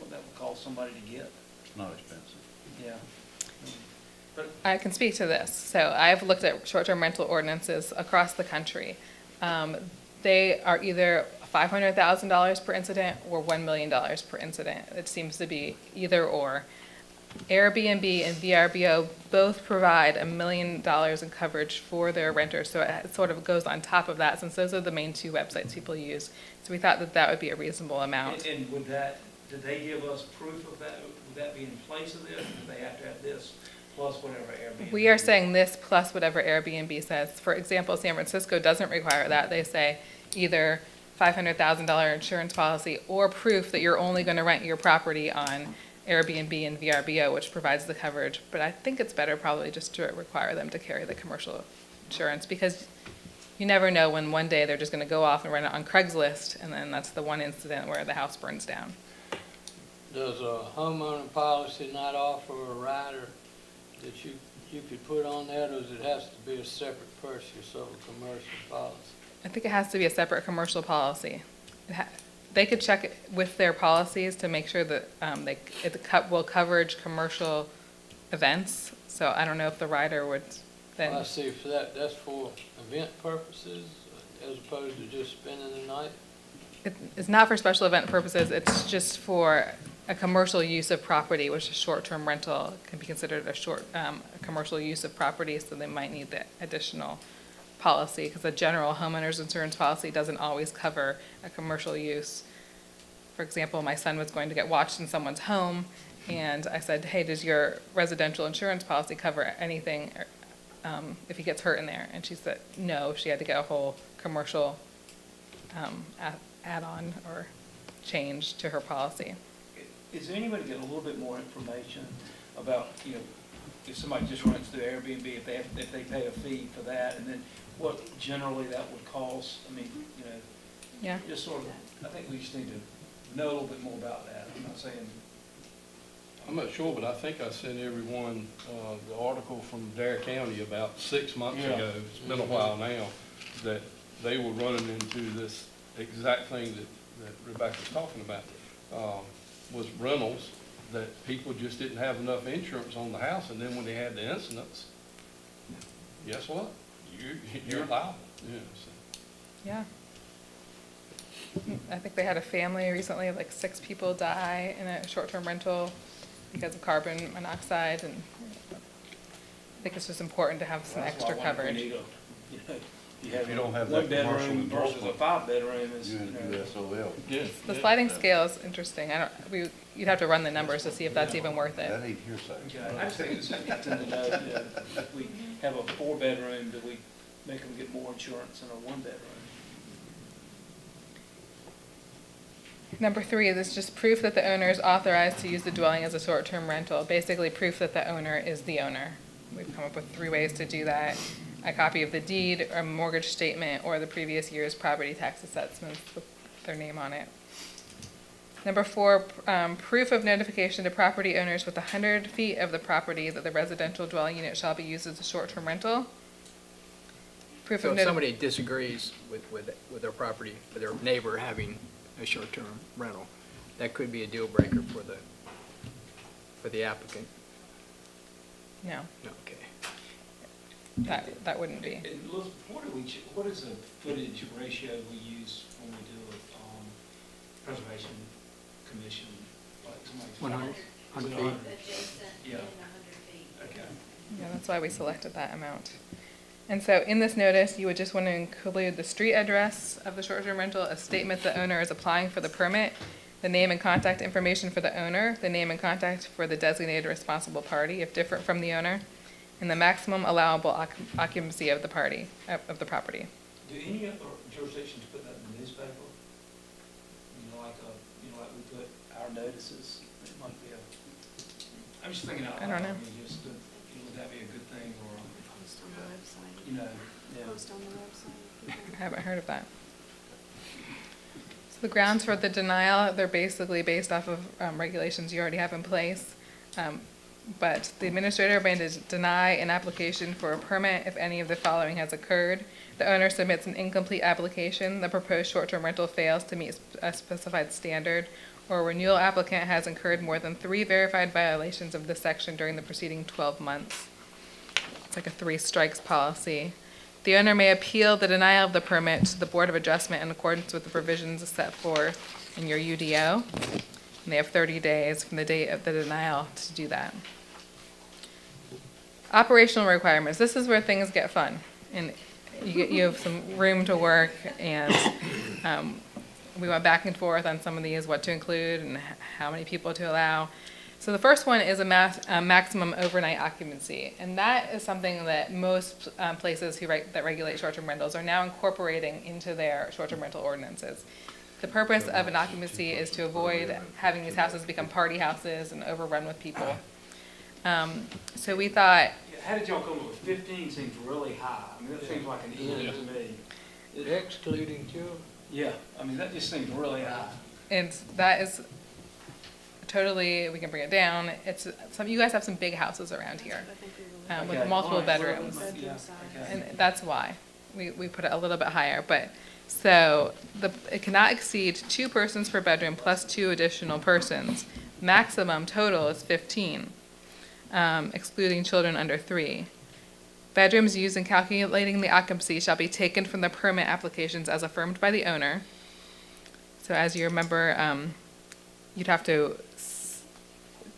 would cost somebody to get? It's not expensive. Yeah. I can speak to this. So I've looked at short-term rental ordinances across the country. They are either $500,000 per incident or $1 million per incident. It seems to be either or. Airbnb and VRBO both provide $1 million in coverage for their renters, so it sort of goes on top of that, since those are the main two websites people use. So we thought that would be a reasonable amount. And did they give us proof of that? Would that be in place of this? Or do they have to have this plus whatever Airbnb? We are saying this plus whatever Airbnb says. For example, San Francisco doesn't require that. They say either $500,000 insurance policy or proof that you're only going to rent your property on Airbnb and VRBO, which provides the coverage. But I think it's better probably just to require them to carry the commercial insurance, because you never know when one day they're just going to go off and rent it on Craigslist, and then that's the one incident where the house burns down. Does a homeowner policy not offer a rider that you could put on that, or does it have to be a separate purchase of a commercial policy? I think it has to be a separate commercial policy. They could check it with their policies to make sure that it will coverage commercial events. So I don't know if the rider would then. Well, I see, for that's for event purposes as opposed to just spending the night? It's not for special event purposes. It's just for a commercial use of property, which is short-term rental can be considered a commercial use of property. So they might need the additional policy, because a general homeowner's insurance policy doesn't always cover a commercial use. For example, my son was going to get watched in someone's home, and I said, hey, does your residential insurance policy cover anything if he gets hurt in there? And she said no, she had to get a whole commercial add-on or change to her policy. Is there anybody getting a little bit more information about, if somebody just rents through Airbnb, if they pay a fee for that, and then what generally that would cost? I mean, Yeah. just sort of, I think we just need to know a little bit more about that. I'm not saying I'm not sure, but I think I sent everyone, the article from Dare County about 6 months Yeah. ago, it's been a while now, that they were running into this exact thing that Rebecca's talking about, was rentals, that people just didn't have enough insurance on the house, and then when they had the incidents, guess what? You're liable, yeah, so. Yeah. I think they had a family recently, like 6 people die in a short-term rental because of carbon monoxide, and I think it's just important to have some That's why extra I wonder if we coverage. need a, you have If you don't have one that commercial bedroom versus a endorsement, 5-bedroom is, you you in know. USOL. Yeah. The yeah. sliding scale is interesting. You'd have to run the numbers to see if that's even worth it. That ain't hearsay. Okay, I just think it's interesting to know, you know, if we have a 4-bedroom, do we make them get more insurance than a 1-bedroom? Number 3 is just proof that the owner is authorized to use the dwelling as a short-term rental. Basically, proof that the owner is the owner. We've come up with 3 ways to do that. A copy of the deed, or mortgage statement, or the previous year's property tax assessments with their name on it. Number 4, proof of notification to property owners with 100 feet of the property that the residential dwelling unit shall be used as a short-term rental. Proof So of if somebody disagrees with their property, with their neighbor having a short-term rental, that could be a deal breaker for the applicant. No, No, okay. that wouldn't be. And Liz, what is the footage ratio we use when we do a, preservation commission, like somebody's. 100 Is it feet. 100? Adjacent Yeah. and 100 feet. Okay. Yeah, that's why we selected that amount. And so in this notice, you would just want to include the street address of the short-term rental, a statement the owner is applying for the permit, the name and contact information for the owner, the name and contact for the designated responsible party if different from the owner, and the maximum allowable occupancy of the property. Do any other jurisdictions put that in the newspaper? Like we put our notices, it might be I'm just thinking out I loud. don't know. Just, would that be a good thing, or, Post on the website. you know, yeah. Post on the website. I haven't heard of that. So the grounds for the denial, they're basically based off of regulations you already have in place. But the administrator may deny an application for a permit if any of the following has occurred. The owner submits an incomplete application, the proposed short-term rental fails to meet a specified standard, or a renewal applicant has incurred more than 3 verified violations of this section during the preceding 12 months. It's like a 3 strikes policy. The owner may appeal the denial of the permit to the Board of Adjustment in accordance with the provisions set forth in your UDO. And they have 30 days from the date of the denial to do that. Operational requirements. This is where things get fun. And you have some room to work, and we went back and forth on some of these, what to include and how many people to allow. So the first one is a maximum overnight occupancy, and that is something that most places that regulate short-term rentals are now incorporating into their short-term rental ordinances. The purpose of an occupancy is to avoid having these houses become party houses and overrun with people. So we thought, How did y'all come up with 15? Seems really high. I mean, that seems like an end to me. Excluding children. Yeah, I mean, that just seems really high. and that is totally, we can bring it down. It's you guys have some big houses around here I think we will. with Okay, multiple all right, bedrooms. well, yeah, okay. And that's why we put it a little bit higher, but, so, it cannot exceed 2 persons per bedroom plus 2 additional persons. Maximum total is 15, excluding children under 3. Bedrooms used in calculating the occupancy shall be taken from the permit applications as affirmed by the owner. So as you remember, you'd have to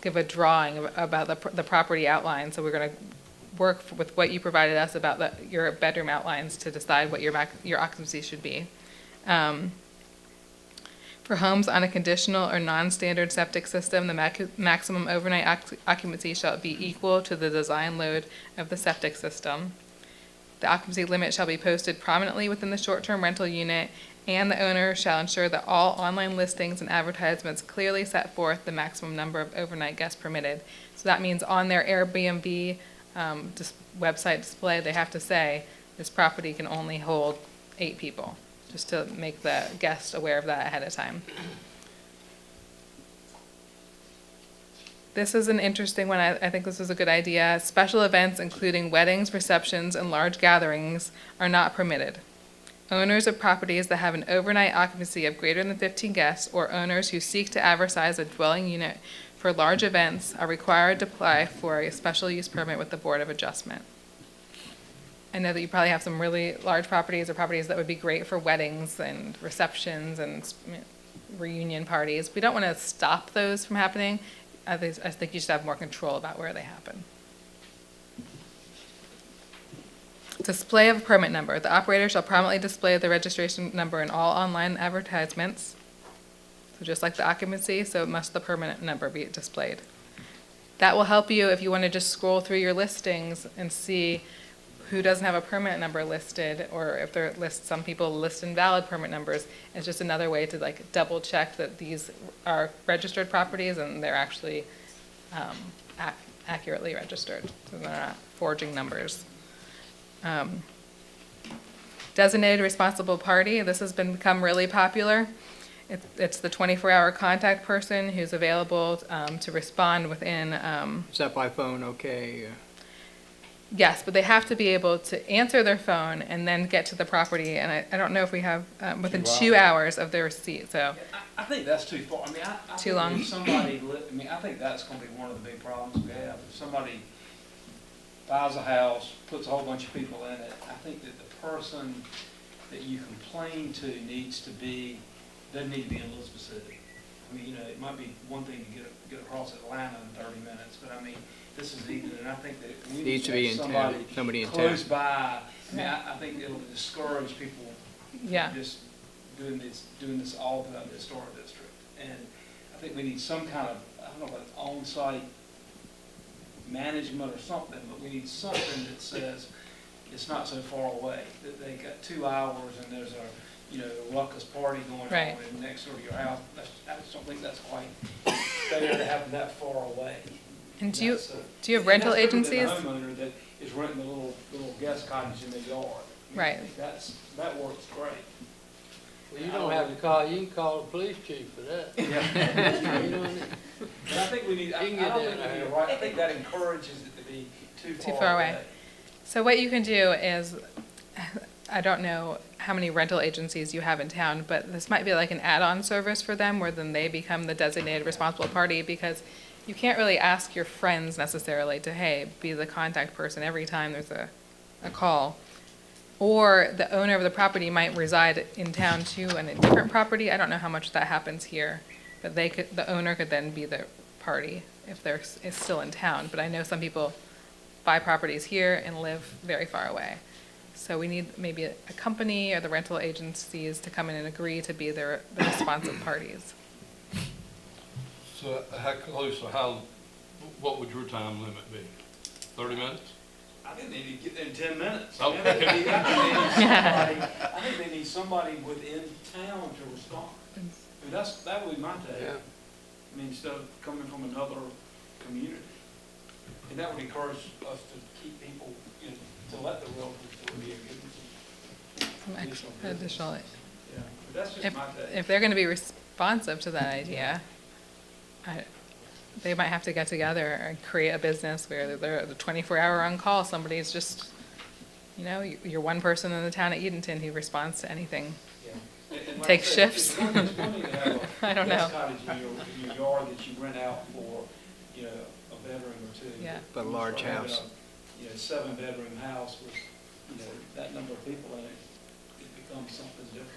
give a drawing about the property outline, so we're gonna work with what you provided us about your bedroom outlines to decide what your occupancy should be. For homes on a conditional or non-standard septic system, the maximum overnight occupancy shall be equal to the design load of the septic system. The occupancy limit shall be posted prominently within the short-term rental unit, and the owner shall ensure that all online listings and advertisements clearly set forth the maximum number of overnight guests permitted. So that means on their Airbnb website display, they have to say, this property can only hold 8 people, just to make the guest aware of that ahead of time. This is an interesting one. I think this is a good idea. Special events, including weddings, receptions, and large gatherings, are not permitted. Owners of properties that have an overnight occupancy of greater than 15 guests, or owners who seek to advertise a dwelling unit for large events, are required to apply for a special use permit with the Board of Adjustment. I know that you probably have some really large properties or properties that would be great for weddings and receptions and reunion parties. We don't want to stop those from happening. I think you should have more control about where they happen. Display of permit number. The operator shall prominently display the registration number in all online advertisements. So just like the occupancy, so must the permit number be displayed. That will help you if you want to just scroll through your listings and see who doesn't have a permit number listed, or if they're some people list invalid permit numbers. It's just another way to like double check that these are registered properties and they're actually accurately registered, so they're not forging numbers. Designated responsible party. This has become really popular. It's the 24-hour contact person who's available to respond within. Is that by phone okay? Yes, but they have to be able to answer their phone and then get to the property. And I don't know if we have within 2 hours of their receipt. So I think that's too far. I mean, I Too think long? if somebody, I mean, I think that's gonna be one of the big problems we have. If somebody buys a house, puts a whole bunch of people in it, I think that the person that you complain to doesn't need to be in Elizabeth City. I mean, it might be one thing to get across Atlanta in 30 minutes, but I mean, this is Edenton, and I think that we need Needs to to be have in town, somebody in close town. by. I mean, I think it'll discourage people yeah, from just doing this all throughout the historic district. And I think we need some kind of, I don't know about on-site management or something, but we need something that says it's not so far away, that they got 2 hours and there's a, ruckus party going Right. on and next door to your house. I just don't think that's quite fair to have that far away. and do you That's, have rental and that's different than agencies? the homeowner that is renting a little guest cottage in the yard. I mean, I Right. think that works great. Well, you don't have to call, you can call the police chief for that. You know, But I think we need, I You can don't get think that we need out. a right, I think that encourages it to be too far far away. away. So what you can do is, I don't know how many rental agencies you have in town, but this might be like an add-on service for them where then they become the designated responsible party, because you can't really ask your friends necessarily to, hey, be the contact person every time there's a call. Or the owner of the property might reside in town too in a different property. I don't know how much that happens here, but the owner could then be the party if they're still in town. But I know some people buy properties here and live very far away. So we need maybe a company or the rental agencies to come in and agree to be the responsive parties. So what would your time limit be? 30 minutes? I think they need to get there in 10 minutes. Oh, I think they need- I think they need somebody within town to respond. I mean, that would be my take. Yeah. I mean, instead of coming from another community. And that would encourage us to keep people, to let the realtors do it. Some additional, Yeah, but that's just my take. if they're going to be responsive to that idea, they might have to get together and create a business where they're the 24-hour on call. Somebody's just, you're one person in the town of Edenton who responds to anything. And like Take I said, shifts. It's one thing to have I don't guest know. cottage in your yard that you rent out for, a bedroom or two. Yeah. But a When you large start having house. a 7-bedroom house with, that number of people in it, it becomes something different.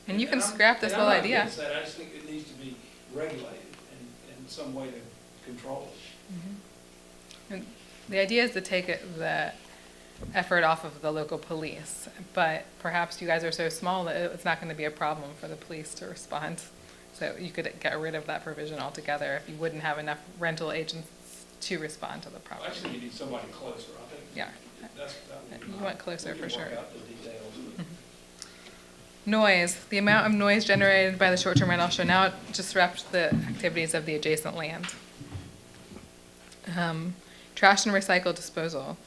And you can I'm- scrap this and whole I'm not idea. against that. I just think it needs to be regulated and some way to control it. And the idea is to take the effort off of the local police, but perhaps you guys are so small that it's not going to be a problem for the police to respond. So you could get rid of that provision altogether if you wouldn't have enough rental agents to respond to the Well, property. actually, you need somebody closer, I think. Yeah. That would be You my- want closer we can for work sure. out the details. Noise. The amount of noise generated by the short-term rental shall now disrupt the activities of the adjacent land. Trash and recycle disposal.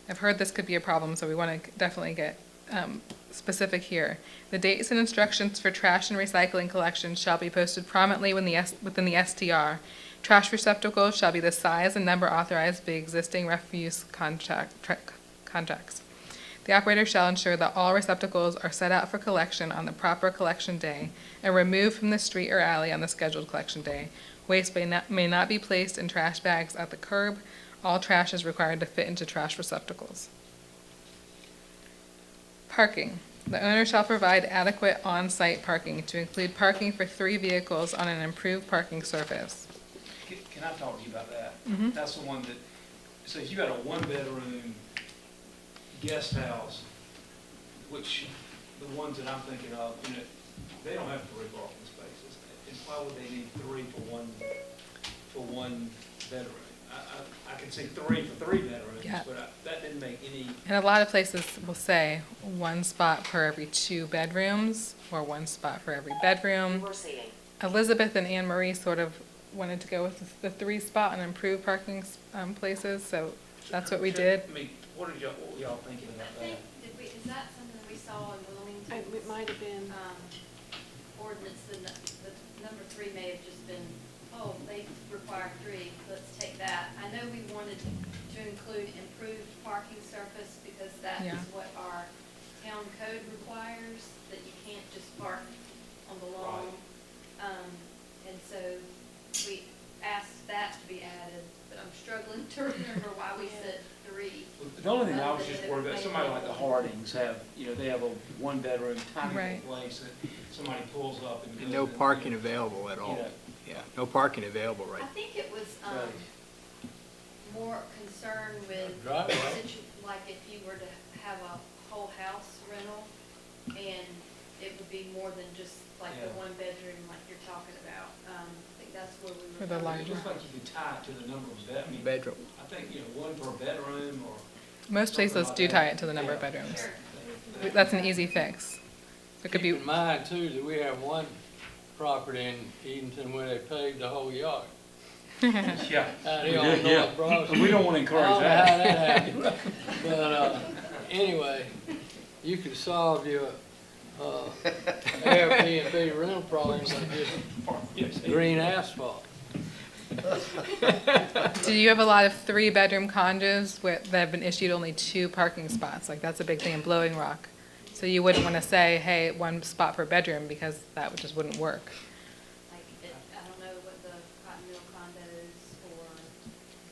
I've heard this could be a problem, so we want to definitely get specific here. The dates and instructions for trash and recycling collection shall be posted prominently within the STR. Trash receptacles shall be the size and number authorized by existing refuse contracts. The operator shall ensure that all receptacles are set out for collection on the proper collection day and removed from the street or alley on the scheduled collection day. Waste may not be placed in trash bags at the curb. All trash is required to fit into trash receptacles. Parking. The owner shall provide adequate on-site parking to include parking for 3 vehicles on an improved parking surface. Can I talk to you about that? Mhm. That's the one that, so if you got a one-bedroom guest house, which the ones that I'm thinking of, you know, they don't have 3 parking spaces. And why would they need 3 for one bedroom? I can see 3 for 3 bedrooms, Yeah. but that didn't make any, And a lot of places will say 1 spot per every 2 bedrooms, or 1 spot for every bedroom. Elizabeth and Anne Marie sort of wanted to go with the 3 spot and improve parking places, so that's what we did. I mean, what were y'all thinking I about think, that? is that something we saw in Wilmington? It might have been. Ordinance, the number 3 may have just been, oh, they require 3, let's take that. I know we wanted to include improved parking surface because that Yeah. is what our town code requires, that you can't just park on the lawn. And so we asked that to be added, but I'm struggling to remember why we said 3. The only thing I was just worried about, somebody like the Hardings have, you know, they have a one-bedroom tiny Right. little place that somebody pulls up and goes. And no in, parking you know, available at all. you know, Yeah, no parking available right I think it was Right. more concerned with, Driveway. like if you were to have a whole house rental, and it would be more than just like the Yeah. 1 bedroom like you're talking about. I think that's where we For were. the going. larger. It looks like you could tie it to the number of bed, I mean, bedroom. I think, you know, 1 per bedroom or. Most places something like do that. tie it to the number of Yeah. bedrooms. Sure. That's an easy fix. It could Keep be, in mind too, that we have one property in Edenton where they paved the whole yard. Yeah. Out here on North Broad Street. We don't want to I encourage don't know that. how that happened. But, anyway, you can solve your, Airbnb rental problems like just green asphalt. do you have a lot of 3-bedroom condos that have been issued only 2 parking spots? Like, that's a big thing in Blowing Rock. So you wouldn't want to say, hey, 1 spot per bedroom, because that just wouldn't work. Like, I don't know what the Cotton Mill condos or, I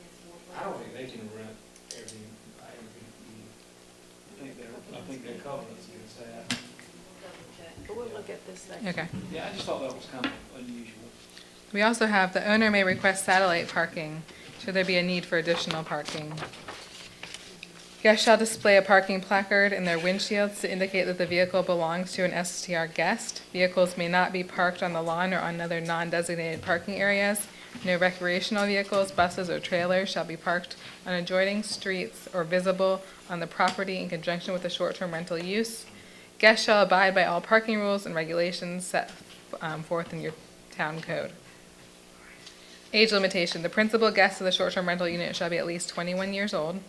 guess, more. I don't think they can rent everything. I think their covenants against that. Double check. But we'll look at this next. Okay. Yeah, I just thought that was kind of unusual. We also have, the owner may request satellite parking, should there be a need for additional parking. Guests shall display a parking placard in their windshields to indicate that the vehicle belongs to an STR guest. Vehicles may not be parked on the lawn or on other non-designated parking areas. No recreational vehicles, buses, or trailers shall be parked on adjoining streets or visible on the property in conjunction with the short-term rental use. Guests shall abide by all parking rules and regulations set forth in your town code. Age limitation. The principal guest of the short-term rental unit shall be at least 21 years old.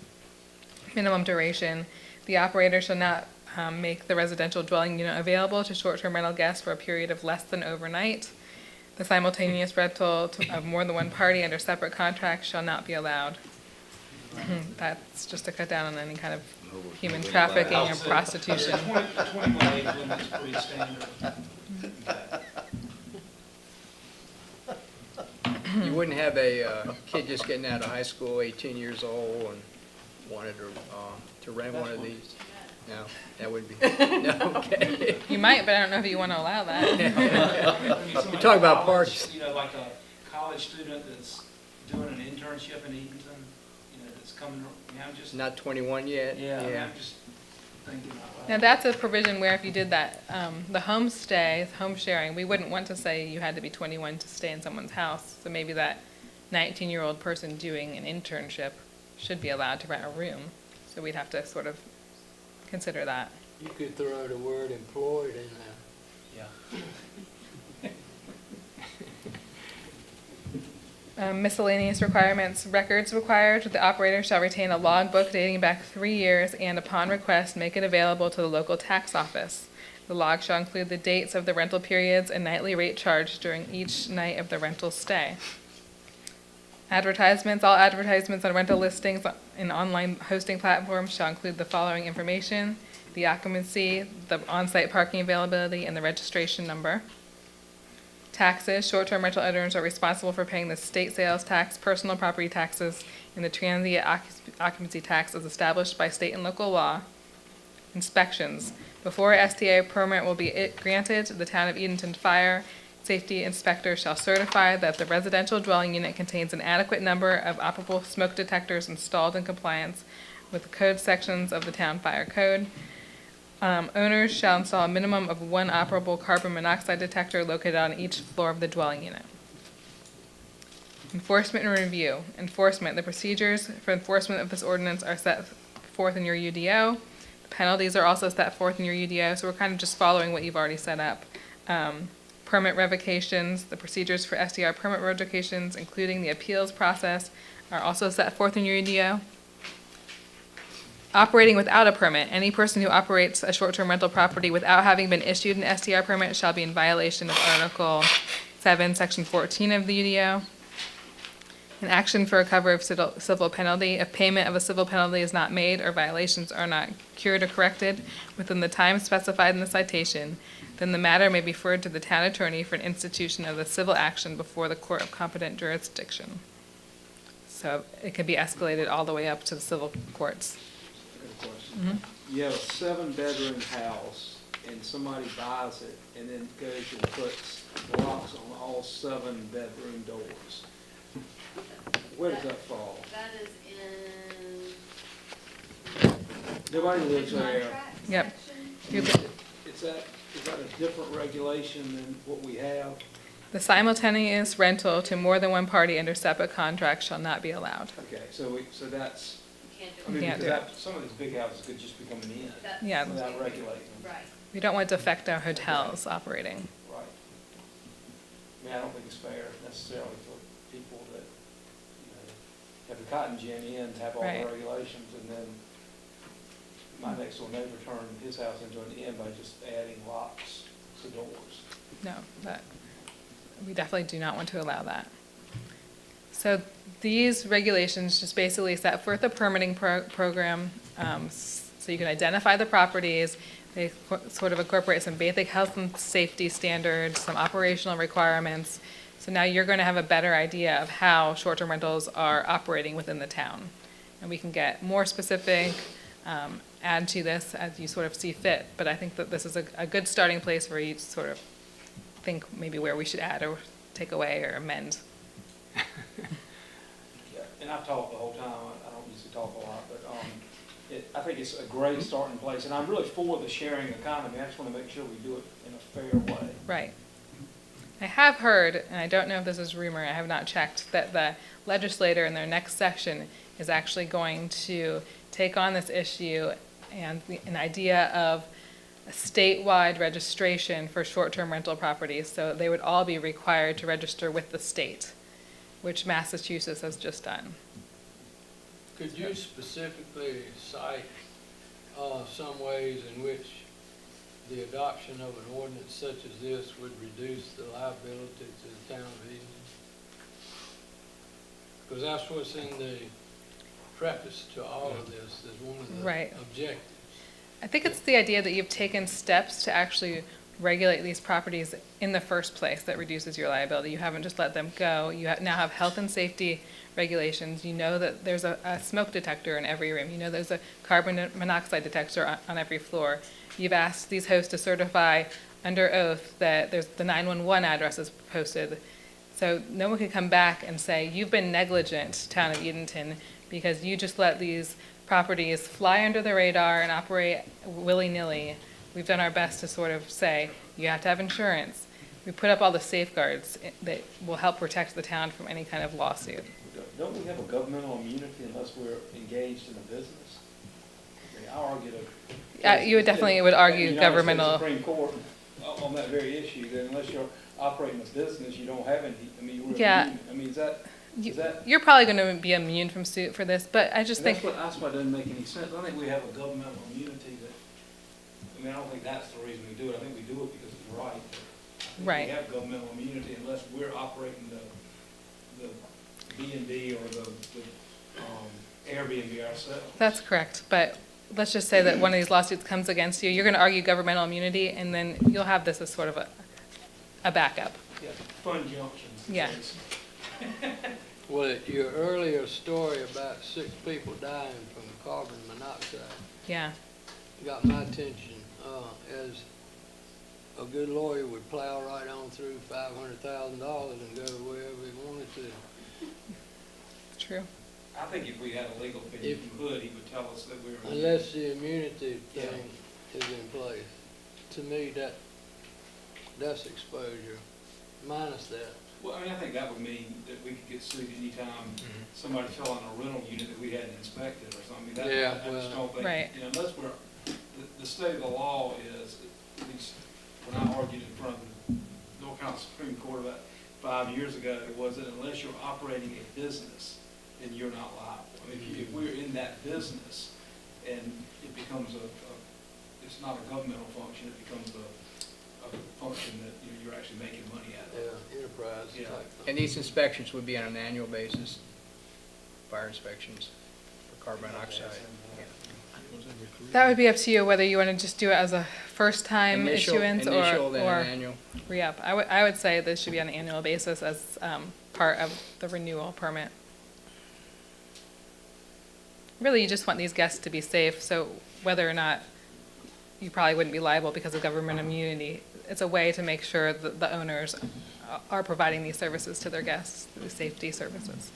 Minimum duration. The operator shall not make the residential dwelling unit available to short-term rental guests for a period of less than overnight. The simultaneous rental of more than 1 party under separate contracts shall not be allowed. That's just to cut down on any kind of human trafficking or prostitution. 21 age limit's pretty standard. You wouldn't have a kid just getting out of high school, 18 years old, and wanted to rent one of these? No, that wouldn't be, no, okay. You might, but I don't know if you want to allow that. You're talking about parks. You know, like a college student that's doing an internship in Edenton, you know, that's coming, I mean, I'm just. Not 21 yet? Yeah, I mean, I'm just thinking out loud. Now, that's a provision where if you did that, the homestay, home sharing, we wouldn't want to say you had to be 21 to stay in someone's house. So maybe that 19-year-old person doing an internship should be allowed to rent a room. So we'd have to sort of consider that. You could throw the word employed in there. Yeah. Miscellaneous requirements, records required, the operator shall retain a logbook dating back 3 years and upon request make it available to the local tax office. The log shall include the dates of the rental periods and nightly rate charged during each night of the rental stay. Advertisements, all advertisements on rental listings in online hosting platforms shall include the following information: the occupancy, the on-site parking availability, and the registration number. Taxes, short-term rental owners are responsible for paying the state sales tax, personal property taxes, and the transient occupancy tax as established by state and local law. Inspections, before a STA permit will be granted, the town of Edenton Fire Safety Inspector shall certify that the residential dwelling unit contains an adequate number of operable smoke detectors installed in compliance with the code sections of the town fire code. Owners shall install a minimum of one operable carbon monoxide detector located on each floor of the dwelling unit. Enforcement and review. Enforcement. The procedures for enforcement of this ordinance are set forth in your UDO. The penalties are also set forth in your UDO, so we're kind of just following what you've already set up. Permit revocations. The procedures for SDR permit revocations, including the appeals process, are also set forth in your UDO. Operating without a permit. Any person who operates a short-term rental property without having been issued an SDR permit shall be in violation of Article 7, Section 14 of the UDO. An action for recovery of civil penalty. If payment of a civil penalty is not made or violations are not cured or corrected within the time specified in the citation, then the matter may be referred to the town attorney for an institution of the civil action before the court of competent jurisdiction. So it can be escalated all the way up to the civil courts. Good question. You have a 7-bedroom house and somebody buys it and then goes and puts locks on all 7-bedroom doors. Where does that fall? That is in. Nobody lives there. Contract Yep. section. Is that a different regulation than what we have? The simultaneous rental to more than one party under separate contract shall not be allowed. Okay, so that's, You can't I do mean, it. Can't because do that, some of these big houses could just be coming in That's- Yeah. without regulating them. Right. We don't want to affect our hotels operating. Right. I mean, I don't think it's fair necessarily for people that, you know, have the cotton gin in to have all the Right. regulations, and then my next door neighbor turned his house into an inn by just adding locks to doors. No, but we definitely do not want to allow that. So these regulations just basically set forth a permitting program, so you can identify the properties. They sort of incorporate some basic health and safety standards, some operational requirements. So now you're going to have a better idea of how short-term rentals are operating within the town. And we can get more specific, add to this as you sort of see fit. But I think that this is a good starting place where you sort of think maybe where we should add or take away or amend. Yeah, and I've talked the whole time, I don't usually talk a lot, but, I think it's a great starting place, and I'm really for the sharing economy. I just want to make sure we do it in a fair way. Right. I have heard, and I don't know if this is rumor, I have not checked, that the legislator in their next section is actually going to take on this issue and an idea of a statewide registration for short-term rental properties. So they would all be required to register with the state, which Massachusetts has just done. Could you specifically cite some ways in which the adoption of an ordinance such as this would reduce the liability to the town of Eden? Because that's what's in the preface to all of this, is one of the Right. objectives. I think it's the idea that you've taken steps to actually regulate these properties in the first place that reduces your liability. You haven't just let them go. You now have health and safety regulations. You know that there's a smoke detector in every room. You know there's a carbon monoxide detector on every floor. You've asked these hosts to certify under oath that there's the 911 address is posted. So no one can come back and say, you've been negligent, town of Edenton, because you just let these properties fly under the radar and operate willy-nilly. We've done our best to sort of say, you have to have insurance. We put up all the safeguards that will help protect the town from any kind of lawsuit. Don't we have a governmental immunity unless we're engaged in a business? I mean, I argue that. You would definitely would argue the United States governmental. Supreme Court on that very issue, that unless you're operating a business, you don't have any, I mean, you're Yeah. immune. I mean, is that? You're probably going to be immune from suit for this, but I just And think, that's why it doesn't make any sense. I think we have a governmental immunity that, I mean, I don't think that's the reason we do it. I think we do it because it's right. But I think Right. we have governmental immunity unless we're operating the B&B or the Airbnb ourselves. That's correct, but let's just say that one of these lawsuits comes against you, you're going to argue governmental immunity, and then you'll have this as sort of a backup. Yeah, fun junctions. Yeah. Well, your earlier story about 6 people dying from carbon monoxide Yeah, got my attention, as a good lawyer would plow right on through $500,000 and go wherever he wanted to. it's true. I think if we had a legal opinion, If- he would tell us that we were. Unless the immunity thing is in place. To me, that's exposure, minus that. Well, I mean, I think that would mean that we could get sued anytime somebody fell on a rental unit that we hadn't inspected or something. Yeah, I just don't think, Right. you know, unless the state of the law is, at least when I argued in front of the North Carolina Supreme Court about 5 years ago, was that unless you're operating a business, then you're not liable. I mean, if we're in that business and it becomes it's not a governmental function, it becomes a function that you're actually making money out of. Yeah, enterprise Yeah. type thing. And these inspections would be on an annual basis, fire inspections for carbon monoxide. That would be up to you whether you want to just do it as a first-time issuance Initial, then or an annual. re-up. I would say this should be on an annual basis as part of the renewal permit. Really, you just want these guests to be safe, so whether or not you probably wouldn't be liable because of government immunity, it's a way to make sure that the owners are providing these services to their guests, these safety services.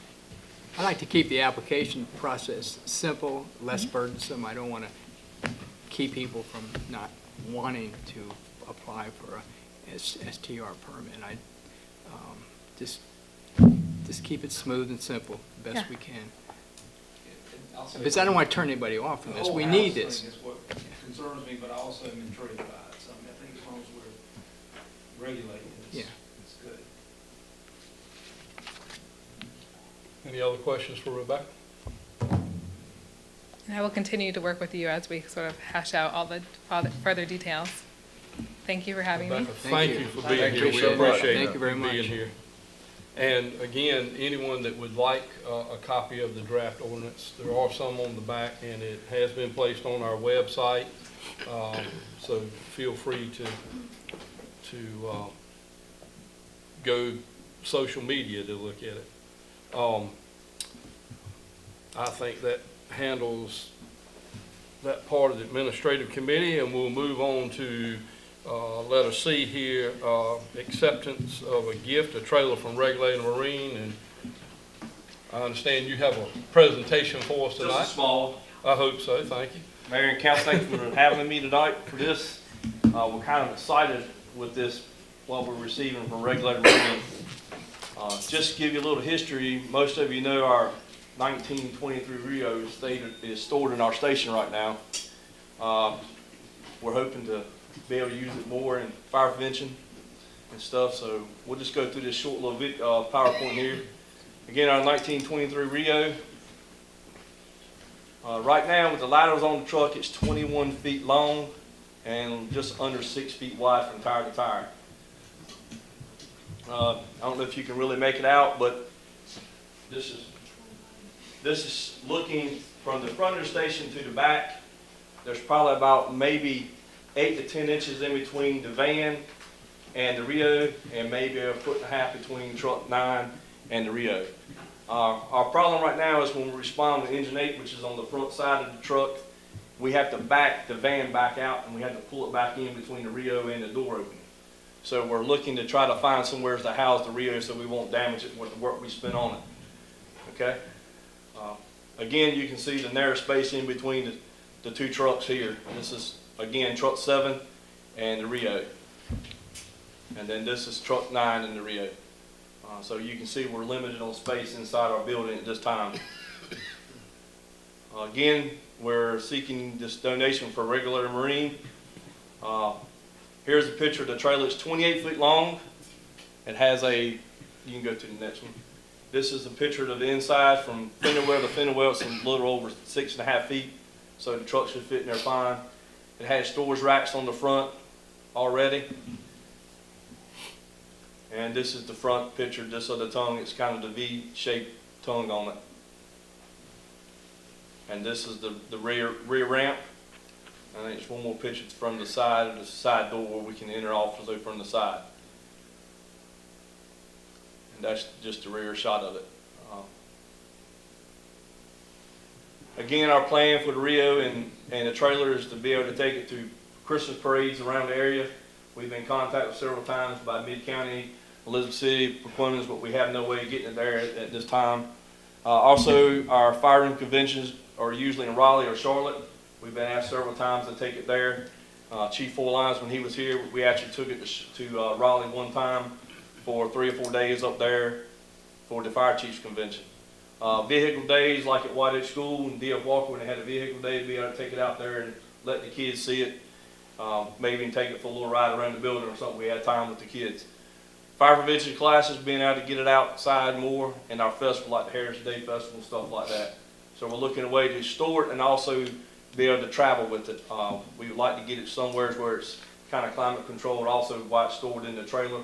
I like to keep the application process simple, less burdensome. I don't want to keep people from not wanting to apply for a STR permit. I just keep it smooth and simple, the best Yeah. we can. I'll say Because I don't want to turn anybody off from the this. whole We house need thing this. is what concerns me, but I also am intrigued by it. So I mean, I think as long as we're regulating it, Yeah. it's good. Any other questions for Rebecca? And I will continue to work with you as we sort of hash out all the further details. Thank you for having me. Rebecca, Thank thank you. you for I being here. We appreciate it. appreciate Thank you very you being much. here. And again, anyone that would like a copy of the draft ordinance, there are some on the back, and it has been placed on our website. So feel free to go social media to look at it. I think that handles that part of the administrative committee, and we'll move on to letter C here, acceptance of a gift, a trailer from Regulator Marine, and I understand you have a presentation for us Just a tonight. small, I hope so, thank you. Mayor and Council, thanks for having me tonight for this. We're kind of excited with this, what we're receiving from Regulator Marine. Just to give you a little history, most of you know our 1923 Rio is stored in our station right now. We're hoping to be able to use it more in fire prevention and stuff, so we'll just go through this short little PowerPoint here. Again, our 1923 Rio. Right now, with the ladders on the truck, it's 21 feet long and just under 6 feet wide from tire to tire. I don't know if you can really make it out, but this is looking from the front of the station to the back. There's probably about maybe 8 to 10 inches in between the van and the Rio, and maybe 1.5 feet between truck 9 and the Rio. Our problem right now is when we respond to engine 8, which is on the front side of the truck, we have to back the van back out, and we have to pull it back in between the Rio and the door opening. So we're looking to try to find somewhere to house the Rio so we won't damage it with the work we spent on it. Okay? Again, you can see the narrow space in between the two trucks here. This is, again, truck 7 and the Rio. And then this is truck 9 and the Rio. So you can see we're limited on space inside our building at this time. Again, we're seeking this donation for Regulator Marine. Here's a picture of the trailer. It's 28 feet long. It has you can go to the next one. This is a picture of the inside from fender well to fender well. It's a little over 6.5 feet. So the truck should fit in there fine. It has storage racks on the front already. And this is the front picture just of the tongue. It's kind of the V-shaped tongue on it. And this is the rear ramp. I think it's one more picture from the side of the side door where we can enter officers from the side. And that's just the rear shot of it. Again, our plan for the Rio and the trailer is to be able to take it to Christmas parades around the area. We've been contacted several times by Mid-County, Elizabeth City proponents, but we have no way of getting it there at this time. Also, our firearm conventions are usually in Raleigh or Charlotte. We've been asked several times to take it there. Chief Four Lines, when he was here, we actually took it to Raleigh one time for 3 or 4 days up there for the fire chiefs convention. Vehicle days like at White Oak School and D.F. Walker, when they had a vehicle day, to be able to take it out there and let the kids see it. Maybe even take it for a little ride around the building or something. We had time with the kids. Fire prevention classes, being able to get it outside more, and our festival like the Heritage Day Festival, stuff like that. So we're looking at a way to store it and also be able to travel with it. We would like to get it somewhere where it's kind of climate controlled, also while it's stored in the trailer.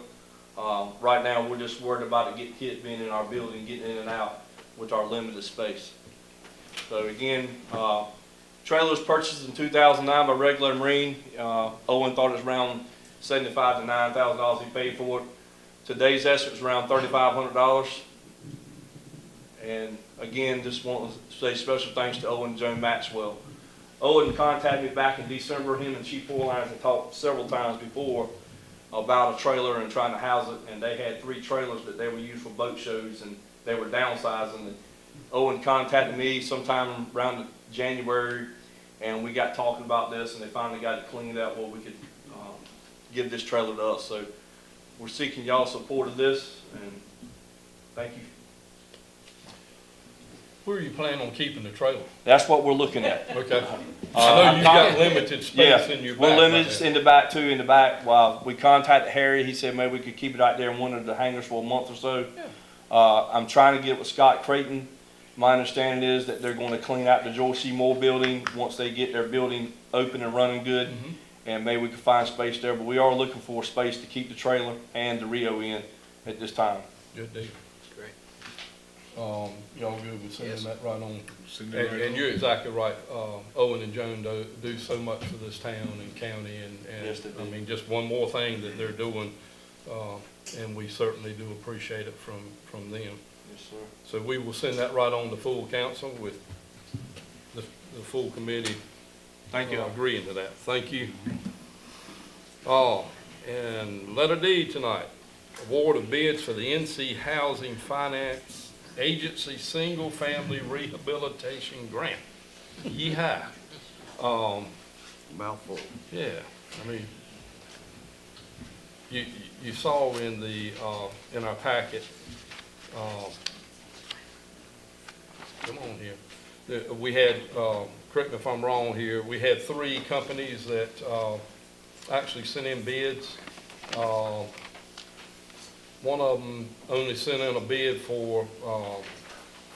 Right now, we're just worried about it getting hit being in our building, getting in and out with our limited space. So again, trailer was purchased in 2009 by Regular Marine. Owen thought it was around $75,000 to $9,000 he paid for it. Today's estimate is around $3,500. And again, just want to say special thanks to Owen and Joan Maxwell. Owen contacted me back in December. Him and Chief Four Lines had talked several times before about a trailer and trying to house it, and they had 3 trailers that they would use for boat shows, and they were downsizing. And Owen contacted me sometime around January, and we got talking about this, and they finally got it cleaned out where we could give this trailer to us. So we're seeking y'all's support of this, and thank you. Where are you planning on keeping the trailer? That's what we're looking at. Okay. I know you've got limited Yeah, space in your back. we're limited right there. in the back too, in the back. While we contacted Harry, he said maybe we could keep it out there in one of the hangars for a month or so. Yeah. I'm trying to get with Scott Creighton. My understanding is that they're going to clean out the George C. Moore building once they get their building open and running good. Mhm. And maybe we can find space there, but we are looking for space to keep the trailer and the Rio in at this time. Good deal. Great. Y'all good with sending Yes. that right on? And you're exactly right. Owen and Joan do so much for this town and county, and Yes, they do. I mean, just one more thing that they're doing, and we certainly do appreciate it from them. Yes, sir. So we will send that right on to full council with the full committee. Thank you. Agreeing to that. Thank you. And letter D tonight, award of bids for the NC Housing Finance Agency Single Family Rehabilitation Grant. Yeehaw. Mouthful. Yeah, I mean, you saw in the, in our packet, come on here. We had, correct me if I'm wrong here, we had 3 companies that actually sent in bids. One of them only sent in a bid for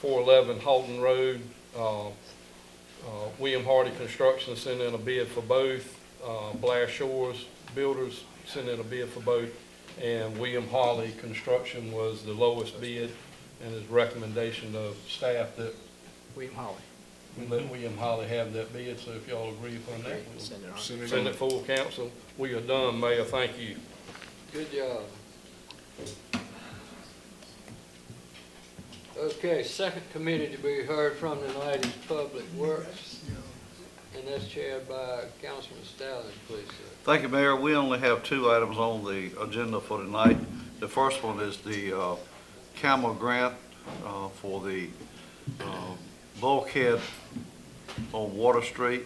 411 Halton Road. William Hardy Construction sent in a bid for both. Blair Shores Builders sent in a bid for both. And William Holly Construction was the lowest bid, and his recommendation of staff that William Holly. we let William Holly have that bid. So if y'all agree upon that, we'll Send it on. send it full council. We are done, Mayor. Thank you. Good job. Okay, second committee to be heard from tonight is Public Works, and that's chaired by Councilman Stallion, please, sir. Thank you, Mayor. We only have 2 items on the agenda for tonight. The first one is the CAMA grant for the bulkhead on Water Street.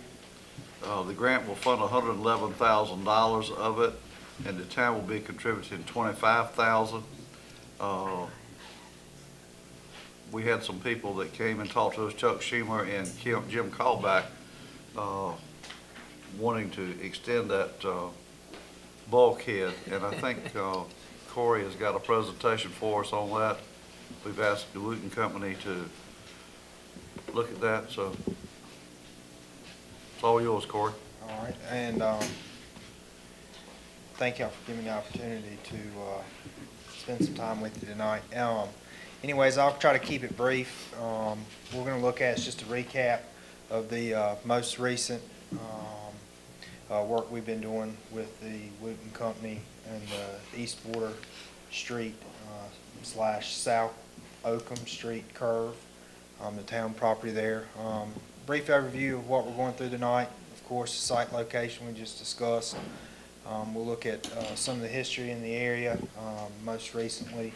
The grant will fund $111,000 of it, and the town will be contributing $25,000. We had some people that came and talked to us, Chuck Schumer and Jim Callback, wanting to extend that bulkhead, and I think Corey has got a presentation for us on that. We've asked the Wooten Company to look at that, so it's all yours, Corey. All right, and thank y'all for giving me the opportunity to spend some time with you tonight. Anyways, I'll try to keep it brief. We're going to look at is just a recap of the most recent work we've been doing with the Wooten Company and the East Water Street / South Oakham Street curve, the town property there. Brief overview of what we're going through tonight. Of course, the site location we just discussed. We'll look at some of the history in the area, most recently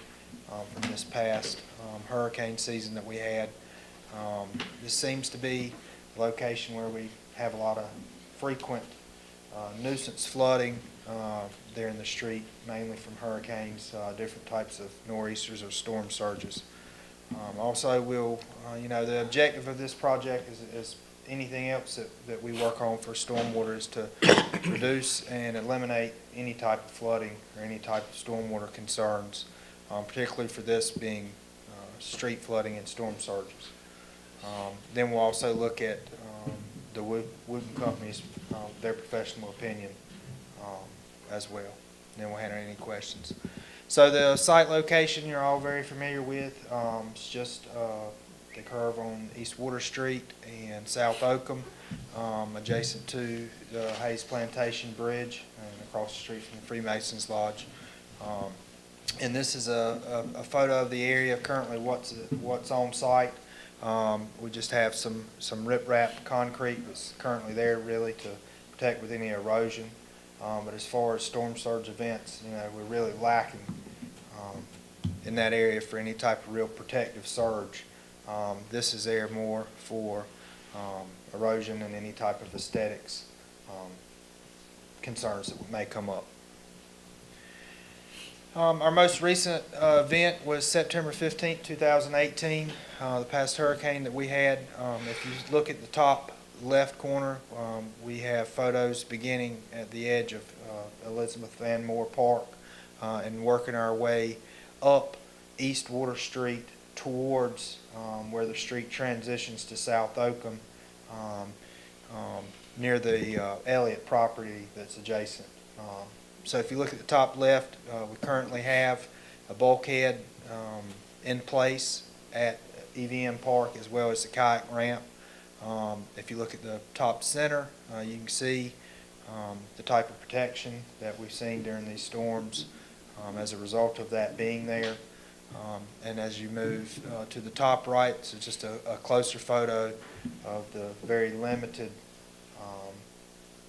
from this past hurricane season that we had. This seems to be a location where we have a lot of frequent nuisance flooding there in the street, mainly from hurricanes, different types of nor'easters or storm surges. Also, we'll, the objective of this project is anything else that we work on for stormwater is to reduce and eliminate any type of flooding or any type of stormwater concerns, particularly for this being street flooding and storm surges. Then we'll also look at the Wooten Company's, their professional opinion as well. Then we'll handle any questions. So the site location you're all very familiar with. It's just the curve on East Water Street and South Oakham, adjacent to the Hayes Plantation Bridge and across the street from the Freemasons Lodge. And this is a photo of the area currently, what's on site. We just have some riprap concrete that's currently there really to protect with any erosion. But as far as storm surge events, we're really lacking in that area for any type of real protective surge. This is there more for erosion and any type of aesthetics concerns that may come up. Our most recent event was September 15th, 2018, the past hurricane that we had. If you look at the top left corner, we have photos beginning at the edge of Elizabeth Van Moore Park and working our way up East Water Street towards where the street transitions to South Oakham, near the Elliott property that's adjacent. So if you look at the top left, we currently have a bulkhead in place at EVM Park as well as the kayak ramp. If you look at the top center, you can see the type of protection that we've seen during these storms as a result of that being there. And as you move to the top right, so just a closer photo of the very limited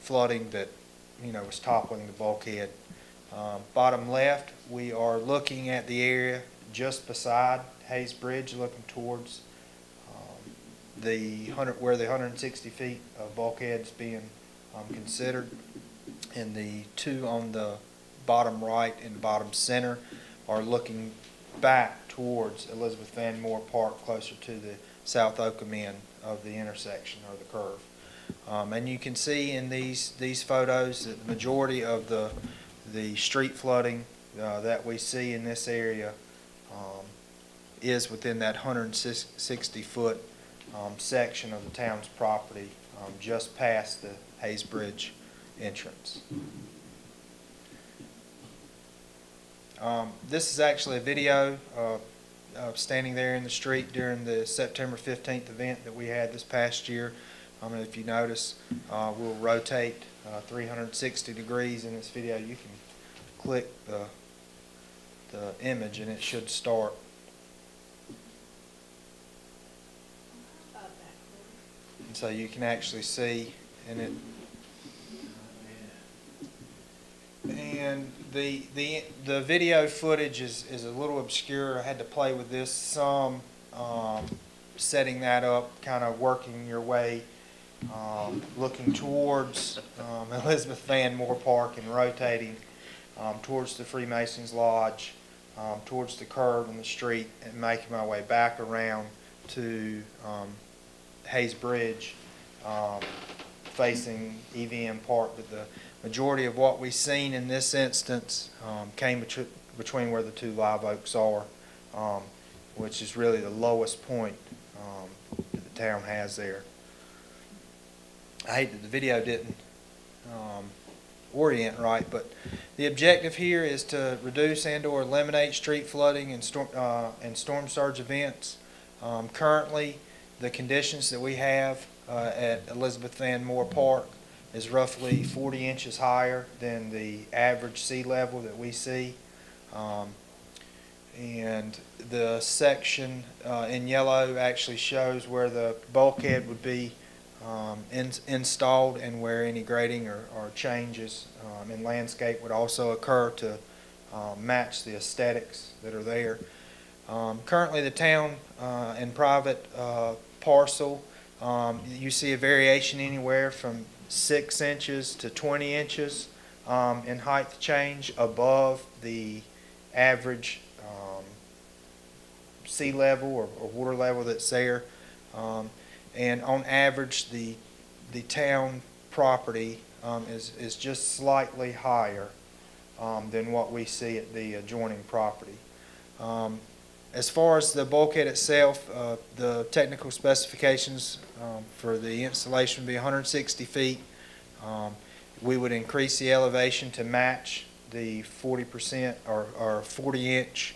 flooding that was toppling the bulkhead. Bottom left, we are looking at the area just beside Hayes Bridge, looking towards where the 160 feet of bulkheads being considered, and the two on the bottom right and bottom center are looking back towards Elizabeth Van Moore Park, closer to the South Oakham end of the intersection or the curve. And you can see in these photos that the majority of the street flooding that we see in this area is within that 160-foot section of the town's property just past the Hayes Bridge entrance. This is actually a video of standing there in the street during the September 15th event that we had this past year. If you notice, we'll rotate 360 degrees in this video. You can click the image and it should start. And so you can actually see in it. And the video footage is a little obscure. I had to play with this some, setting that up, kind of working your way, looking towards Elizabeth Van Moore Park and rotating towards the Freemasons Lodge, towards the curve in the street, and making my way back around to Hayes Bridge, facing EVM Park. But the majority of what we've seen in this instance came between where the two live oaks are, which is really the lowest point that the town has there. I hate that the video didn't orient right, but the objective here is to reduce and/or eliminate street flooding and storm surge events. Currently, the conditions that we have at Elizabeth Van Moore Park is roughly 40 inches higher than the average sea level that we see. And the section in yellow actually shows where the bulkhead would be installed and where any grading or changes in landscape would also occur to match the aesthetics that are there. Currently, the town and private parcel, you see a variation anywhere from 6 inches to 20 inches in height change above the average sea level or water level that's there. And on average, the town property is just slightly higher than what we see at the adjoining property. As far as the bulkhead itself, the technical specifications for the installation would be 160 feet. We would increase the elevation to match the 40% or 40-inch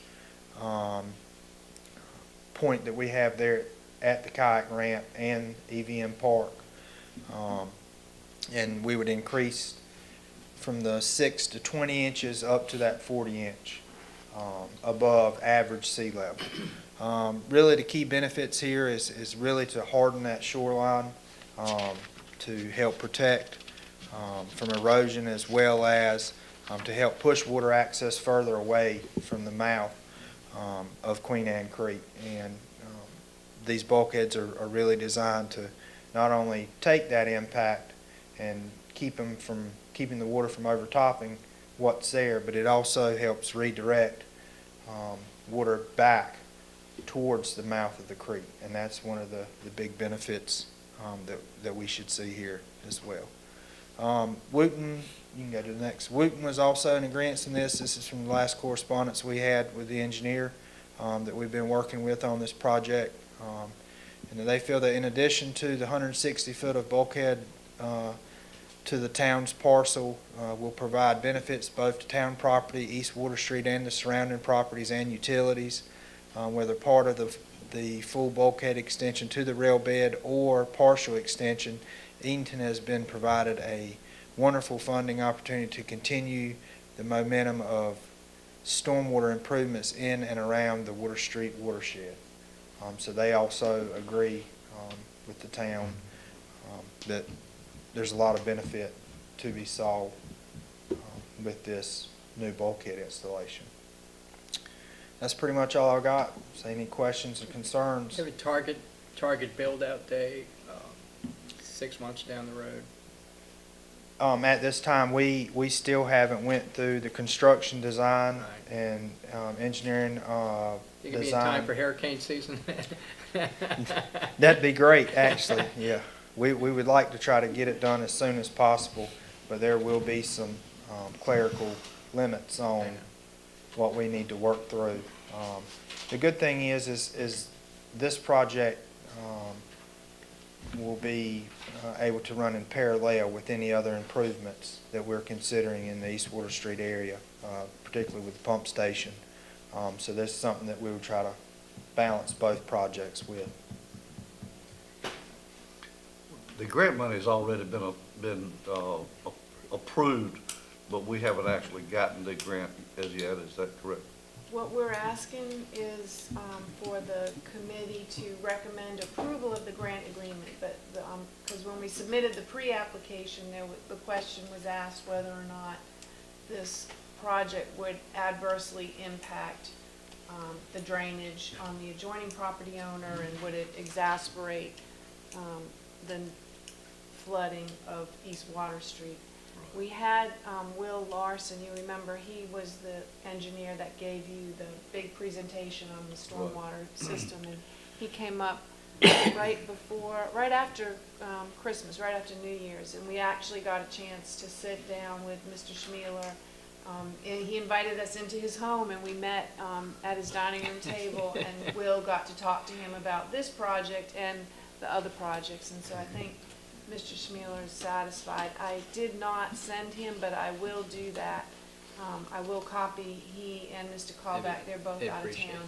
point that we have there at the kayak ramp and EVM Park. And we would increase from the 6 to 20 inches up to that 40-inch above average sea level. Really the key benefits here is really to harden that shoreline to help protect from erosion, as well as to help push water access further away from the mouth of Queen Anne Creek. And these bulkheads are really designed to not only take that impact and keeping the water from overtopping what's there, but it also helps redirect water back towards the mouth of the creek. And that's one of the big benefits that we should see here as well. Wooten, you can go to the next. Wooten was also in agreement in this. This is from the last correspondence we had with the engineer that we've been working with on this project. And they feel that in addition to the 160 foot of bulkhead to the town's parcel will provide benefits both to town property, East Water Street, and the surrounding properties and utilities, whether part of the full bulkhead extension to the rail bed or partial extension. Edenton has been provided a wonderful funding opportunity to continue the momentum of stormwater improvements in and around the Water Street watershed. So they also agree with the town that there's a lot of benefit to be solved with this new bulkhead installation. That's pretty much all I got. So any questions or concerns? Have a target build-out day 6 months down the road? At this time, we still haven't went through the construction design and engineering You could be in design. time for hurricane season? That'd be great, actually, yeah. We would like to try to get it done as soon as possible, but there will be some clerical limits on what we need to work through. The good thing is this project will be able to run in parallel with any other improvements that we're considering in the East Water Street area, particularly with the pump station. So this is something that we would try to balance both projects with. The grant money's already been approved, but we haven't actually gotten the grant as yet, is that correct? What we're asking is for the committee to recommend approval of the grant agreement, but because when we submitted the pre-application, the question was asked whether or not this project would adversely impact the drainage on the adjoining property owner, and would it exacerbate the flooding of East Water Street. We had Will Larson, you remember, he was the engineer that gave you the big presentation on the stormwater system, and he came up right after Christmas, right after New Year's, and we actually got a chance to sit down with Mr. Schmealer, and he invited us into his home, and we met at his dining room table, and Will got to talk to him about this project and the other projects, and so I think Mr. Schmealer is satisfied. I did not send him, but I will do that. I will copy he and Mr. Callback, they're both They out of appreciate town,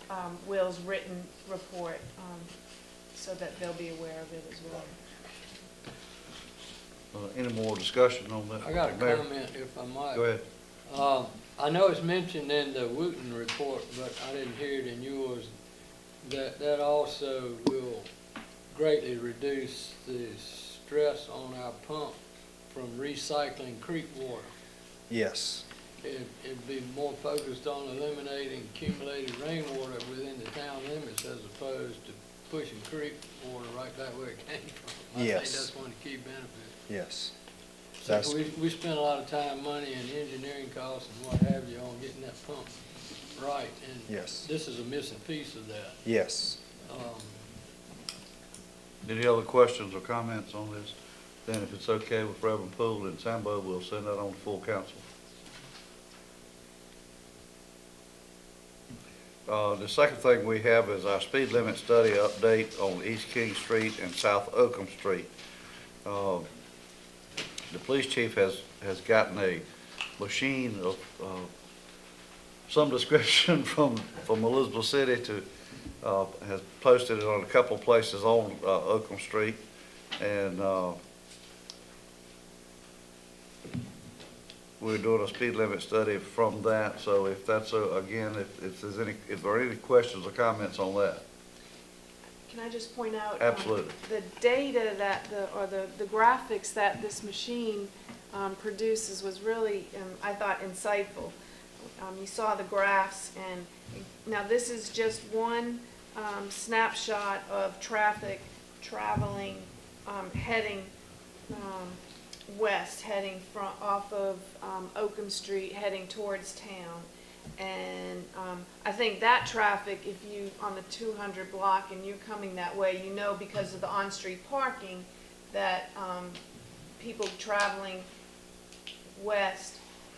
that. Will's written report, so that they'll be aware of it as well. Any more discussion on that? I got a Mayor? comment, if I might. Go ahead. I know it's mentioned in the Wooten report, but I didn't hear it in yours, that also will greatly reduce the stress on our pump from recycling creek water. Yes, It'd be more focused on eliminating accumulated rainwater within the town limits as opposed to pushing creek water right back where it came from. I think Yes. that's one of the key benefits. yes. So That's, we spend a lot of time, money, and engineering costs and what have you on getting that pump right, and yes, this is a missing piece of that. yes. Any other questions or comments on this? Then if it's okay with Reverend Poole and Sambo, we'll send that on to full council. The second thing we have is our speed limit study update on East King Street and South Oakham Street. The police chief has gotten a machine of some description from Elizabeth City to, has posted it on a couple of places on Oakham Street. And we're doing a speed limit study from that. So if that's, again, if there are any questions or comments on that. Can I just point out? Absolutely. The data that, the graphics that this machine produces was really, I thought, insightful. You saw the graphs, and now this is just one snapshot of traffic traveling, heading west, heading off of Oakham Street, heading towards town. And I think that traffic, if you, on the 200 block and you're coming that way, you know because of the on-street parking that people traveling west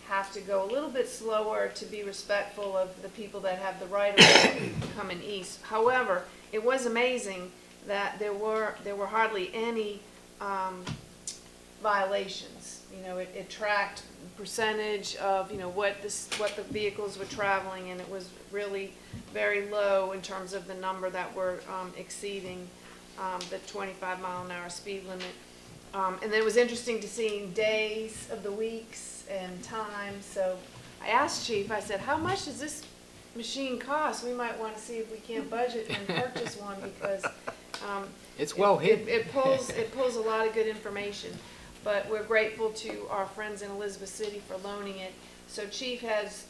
have to go a little bit slower to be respectful of the people that have the right of way coming east. However, it was amazing that there were hardly any violations. You know, it tracked percentage of, you know, what the vehicles were traveling, and it was really very low in terms of the number that were exceeding the 25-mile-an-hour speed limit. And it was interesting to see days of the weeks and times. So I asked Chief, I said, how much does this machine cost? We might want to see if we can't budget and purchase one, because It's well hidden. It pulls a lot of good information. But we're grateful to our friends in Elizabeth City for loaning it. So Chief has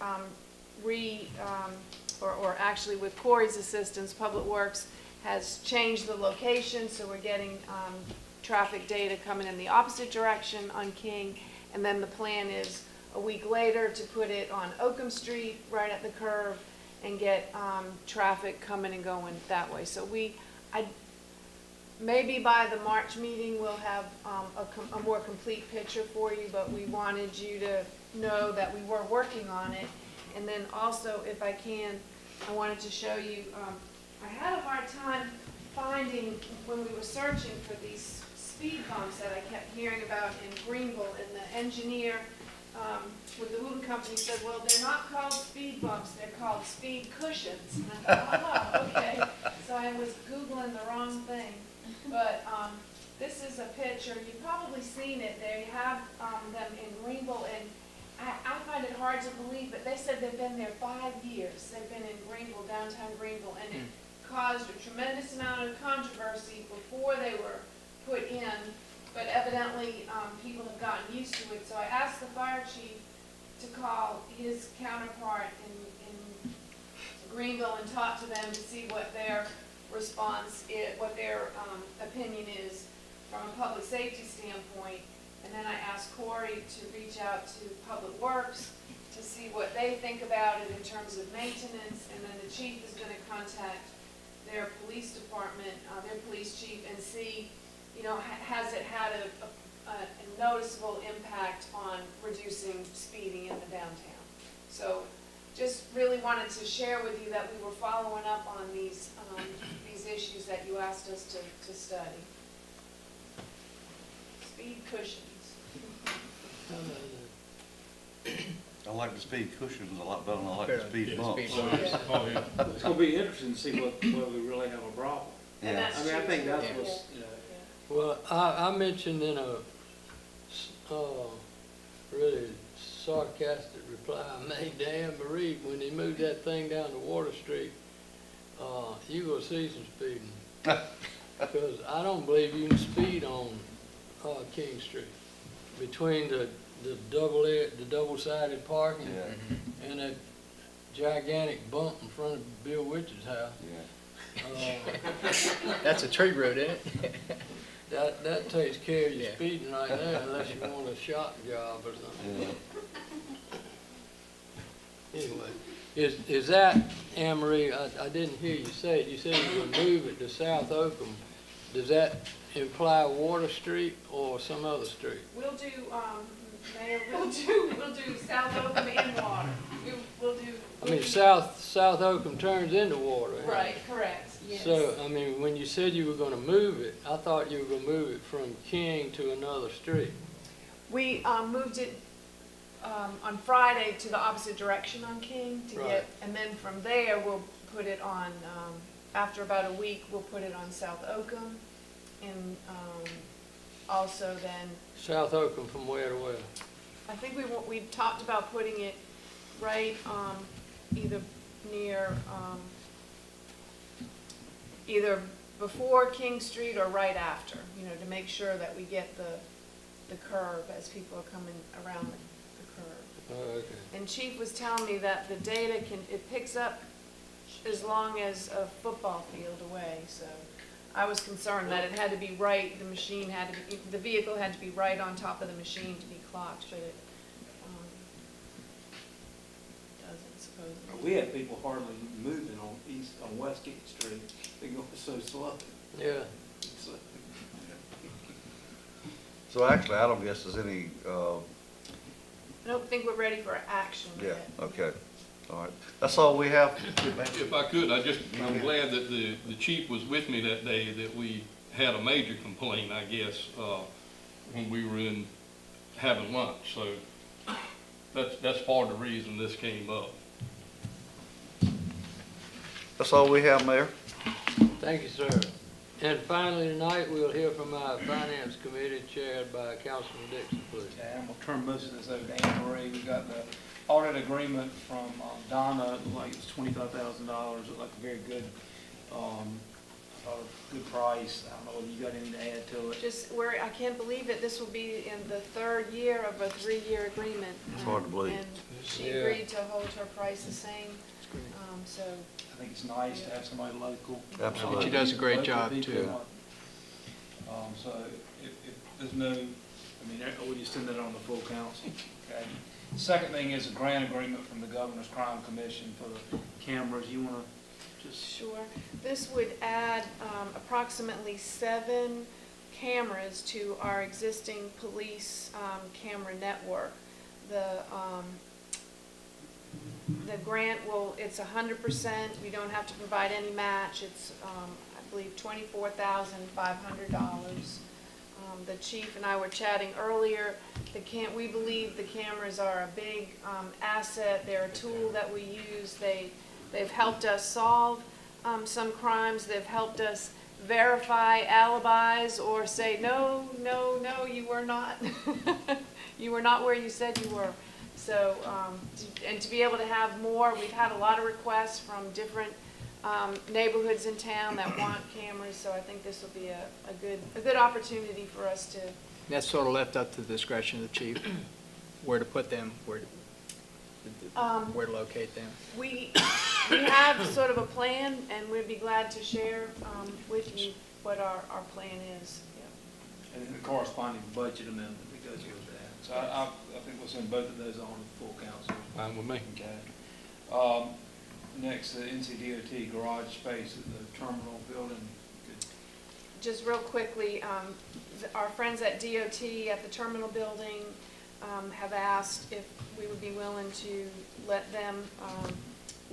or actually with Corey's assistance, Public Works has changed the location, so we're getting traffic data coming in the opposite direction on King. And then the plan is a week later to put it on Oakham Street, right at the curve, and get traffic coming and going that way. So maybe by the March meeting, we'll have a more complete picture for you, but we wanted you to know that we were working on it. And then also, if I can, I wanted to show you, I had a hard time finding, when we were searching for these speed bumps that I kept hearing about in Greenville, and the engineer with the Wooten Company said, well, they're not called speed bumps, they're called speed cushions. And I thought, oh, okay. So I was Googling the wrong thing. But this is a picture. You've probably seen it. They have them in Greenville, and I find it hard to believe, but they said they've been there 5 years. They've been in Greenville, downtown Greenville, and it caused a tremendous amount of controversy before they were put in, but evidently people have gotten used to it. So I asked the fire chief to call his counterpart in Greenville and talk to them to see what their response is, what their opinion is from a public safety standpoint. And then I asked Corey to reach out to Public Works to see what they think about it in terms of maintenance. And then the chief is going to contact their police department, their police chief, and see, you know, has it had a noticeable impact on reducing speeding in the downtown. So just really wanted to share with you that we were following up on these issues that you asked us to study. speed cushions. I like the speed cushions a lot better than I like the Yeah, speed yeah, bumps. speed bumps. Oh, yeah. It's gonna be interesting to see whether we really have a problem. And Yeah. that's I mean, I true, think that's too. what's, you know, Well, I mentioned in a really sarcastic reply I made to Anne Marie, when they moved that thing down to Water Street, you gonna see some speeding. Because I don't believe you can speed on King Street between the double-sided parking Yeah. and that gigantic bump in front of Bill Witcher's house. That's a tree road, isn't it? That takes care of your Yeah. speeding right there, unless you want a shot job or something. Anyway, is that, Anne Marie, I didn't hear you say it, you said you were gonna move it to South Oakham. Does that imply Water Street or some other street? We'll do, Mayor, we'll do South Oakham and Water. We'll do. I mean, South Oakham turns into Water. huh? Right, correct, yes. So, I mean, when you said you were gonna move it, I thought you were gonna move it from King to another street. We moved it on Friday to the opposite direction on King to Right. get, and then from there, we'll put it on, after about a week, we'll put it on South Oakham. And also then, South Oakham from where to where? I think we talked about putting it right either near, either before King Street or right after, you know, to make sure that we get the curve as people are coming around the curve. Oh, okay. And Chief was telling me that the data it picks up as long as a football field away, so I was concerned that it had to be right, the vehicle had to be right on top of the machine to be clocked, but it doesn't supposedly. we had people hardly moving on Westgate Street. They go so slow. Yeah. So, So actually, I don't guess there's any, I don't think we're ready for action yeah, yet. okay, all right. That's all we have. If I could, I'm glad that the chief was with me that day, that we had a major complaint, I guess, when we were in having lunch, so that's part of the reason this came up. That's all we have, Mayor. Thank you, sir. And finally, tonight, we'll hear from our Finance Committee chaired by Councilman Dixon, please. okay, I'm gonna turn most of this over to Anne Marie. We got the audit agreement from Donna, it looked like it's $25,000, looked like a very good, good price. I don't know whether you got anything to add to it. I can't believe it, this will be in the third year of a 3-year agreement. It's hard to believe. And she Yeah. agreed to hold her price the same, so. I think it's nice to have somebody local. Absolutely. She does a great Local job, people. too. So if there's no, I mean, we just send that on the full council, okay? Second thing is a grant agreement from the Governor's Crime Commission for the cameras. You wanna just, Sure. This would add approximately 7 cameras to our existing police camera network. The grant it's 100%, we don't have to provide any match, it's, I believe, $24,500. The chief and I were chatting earlier, we believe the cameras are a big asset, they're a tool that we use, they've helped us solve some crimes, they've helped us verify alibis or say, no, you were not, you were not where you said you were. So, and to be able to have more, we've had a lot of requests from different neighborhoods in town that want cameras, so I think this will be a good opportunity for us to. That's sort of left up to the discretion of the chief, where to put them, where to locate them. We have sort of a plan, and we'd be glad to share with you what our plan is. Yeah. and then the corresponding budget amendment that goes with that. So I think we'll send both of those on to the full council. Fine with me. Okay. Next, the NCDOT garage space at the terminal building. Good. Just real quickly, our friends at DOT at the terminal building have asked if we would be willing to let them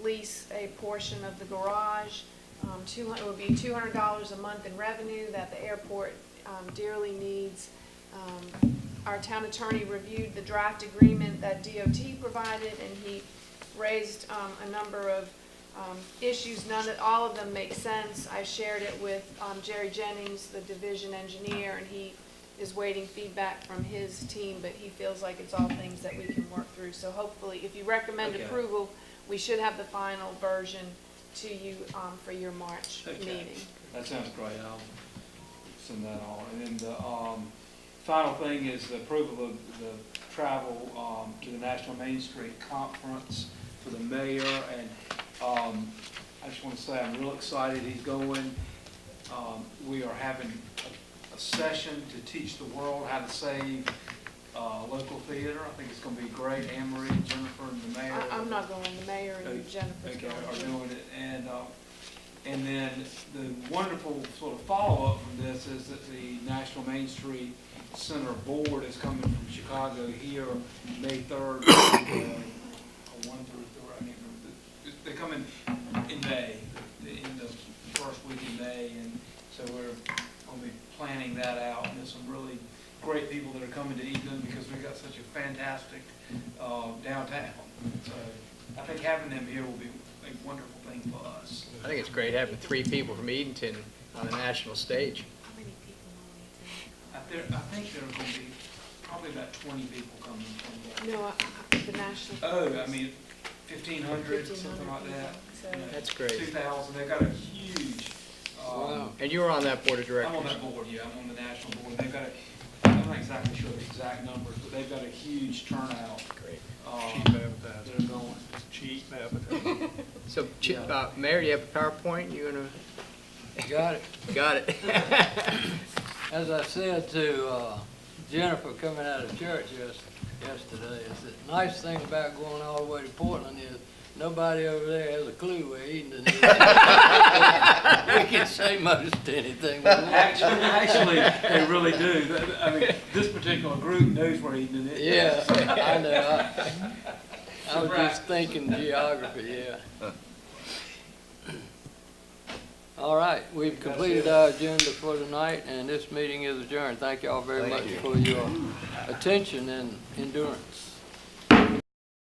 lease a portion of the garage. It would be $200 a month in revenue that the airport dearly needs. Our town attorney reviewed the draft agreement that DOT provided, and he raised a number of issues. All of them make sense. I shared it with Jerry Jennings, the division engineer, and he is waiting feedback from his team, but he feels like it's all things that we can work through. So hopefully, if you recommend Okay. approval, we should have the final version to you for your March Okay. meeting. That sounds great. I'll send that on. And then the final thing is the approval of the travel to the National Main Street Conference for the mayor. And I just want to say I'm real excited he's going. We are having a session to teach the world how to save local theater. I think it's going to be great. Anne Marie, Jennifer, and the mayor. I'm not going, the mayor and Jennifer's Okay, going. are doing it. And then the wonderful sort of follow-up from this is that the National Main Street Center Board is coming from Chicago here May 3rd. 1 through 3, I mean, they come in May, in the first week in May, and so we're going to be planning that out. And there's some really great people that are coming to Edenton because we've got such a fantastic downtown. So I think having them here will be a wonderful thing for us. I think it's great having 3 people from Edenton on the national stage. How many people I think there are going to be probably about 20 people coming from there. No, the national. Oh, I mean, 1,500, something like that. So- You know, That's great. 2,000, they've got a huge, Wow. And you were on that board of I'm directors? on that board, yeah, I'm on the national board. They've got I'm not exactly sure the exact numbers, but they've got a huge turnout. Great. That are going. Cheap advertising. So, Mayor, do you have a PowerPoint? You gonna? Got it. Got it. As I said to Jennifer coming out of church yesterday, is that the nice thing about going all the way to Portland is nobody over there has a clue where Edenton is. We can say most anything we want. Actually, they really do. I mean, this particular group knows where Eden is. Yeah, I know. I was just thinking geography, yeah. All right, we've completed our agenda for tonight, and this meeting is adjourned. Thank you all very much for your attention and endurance.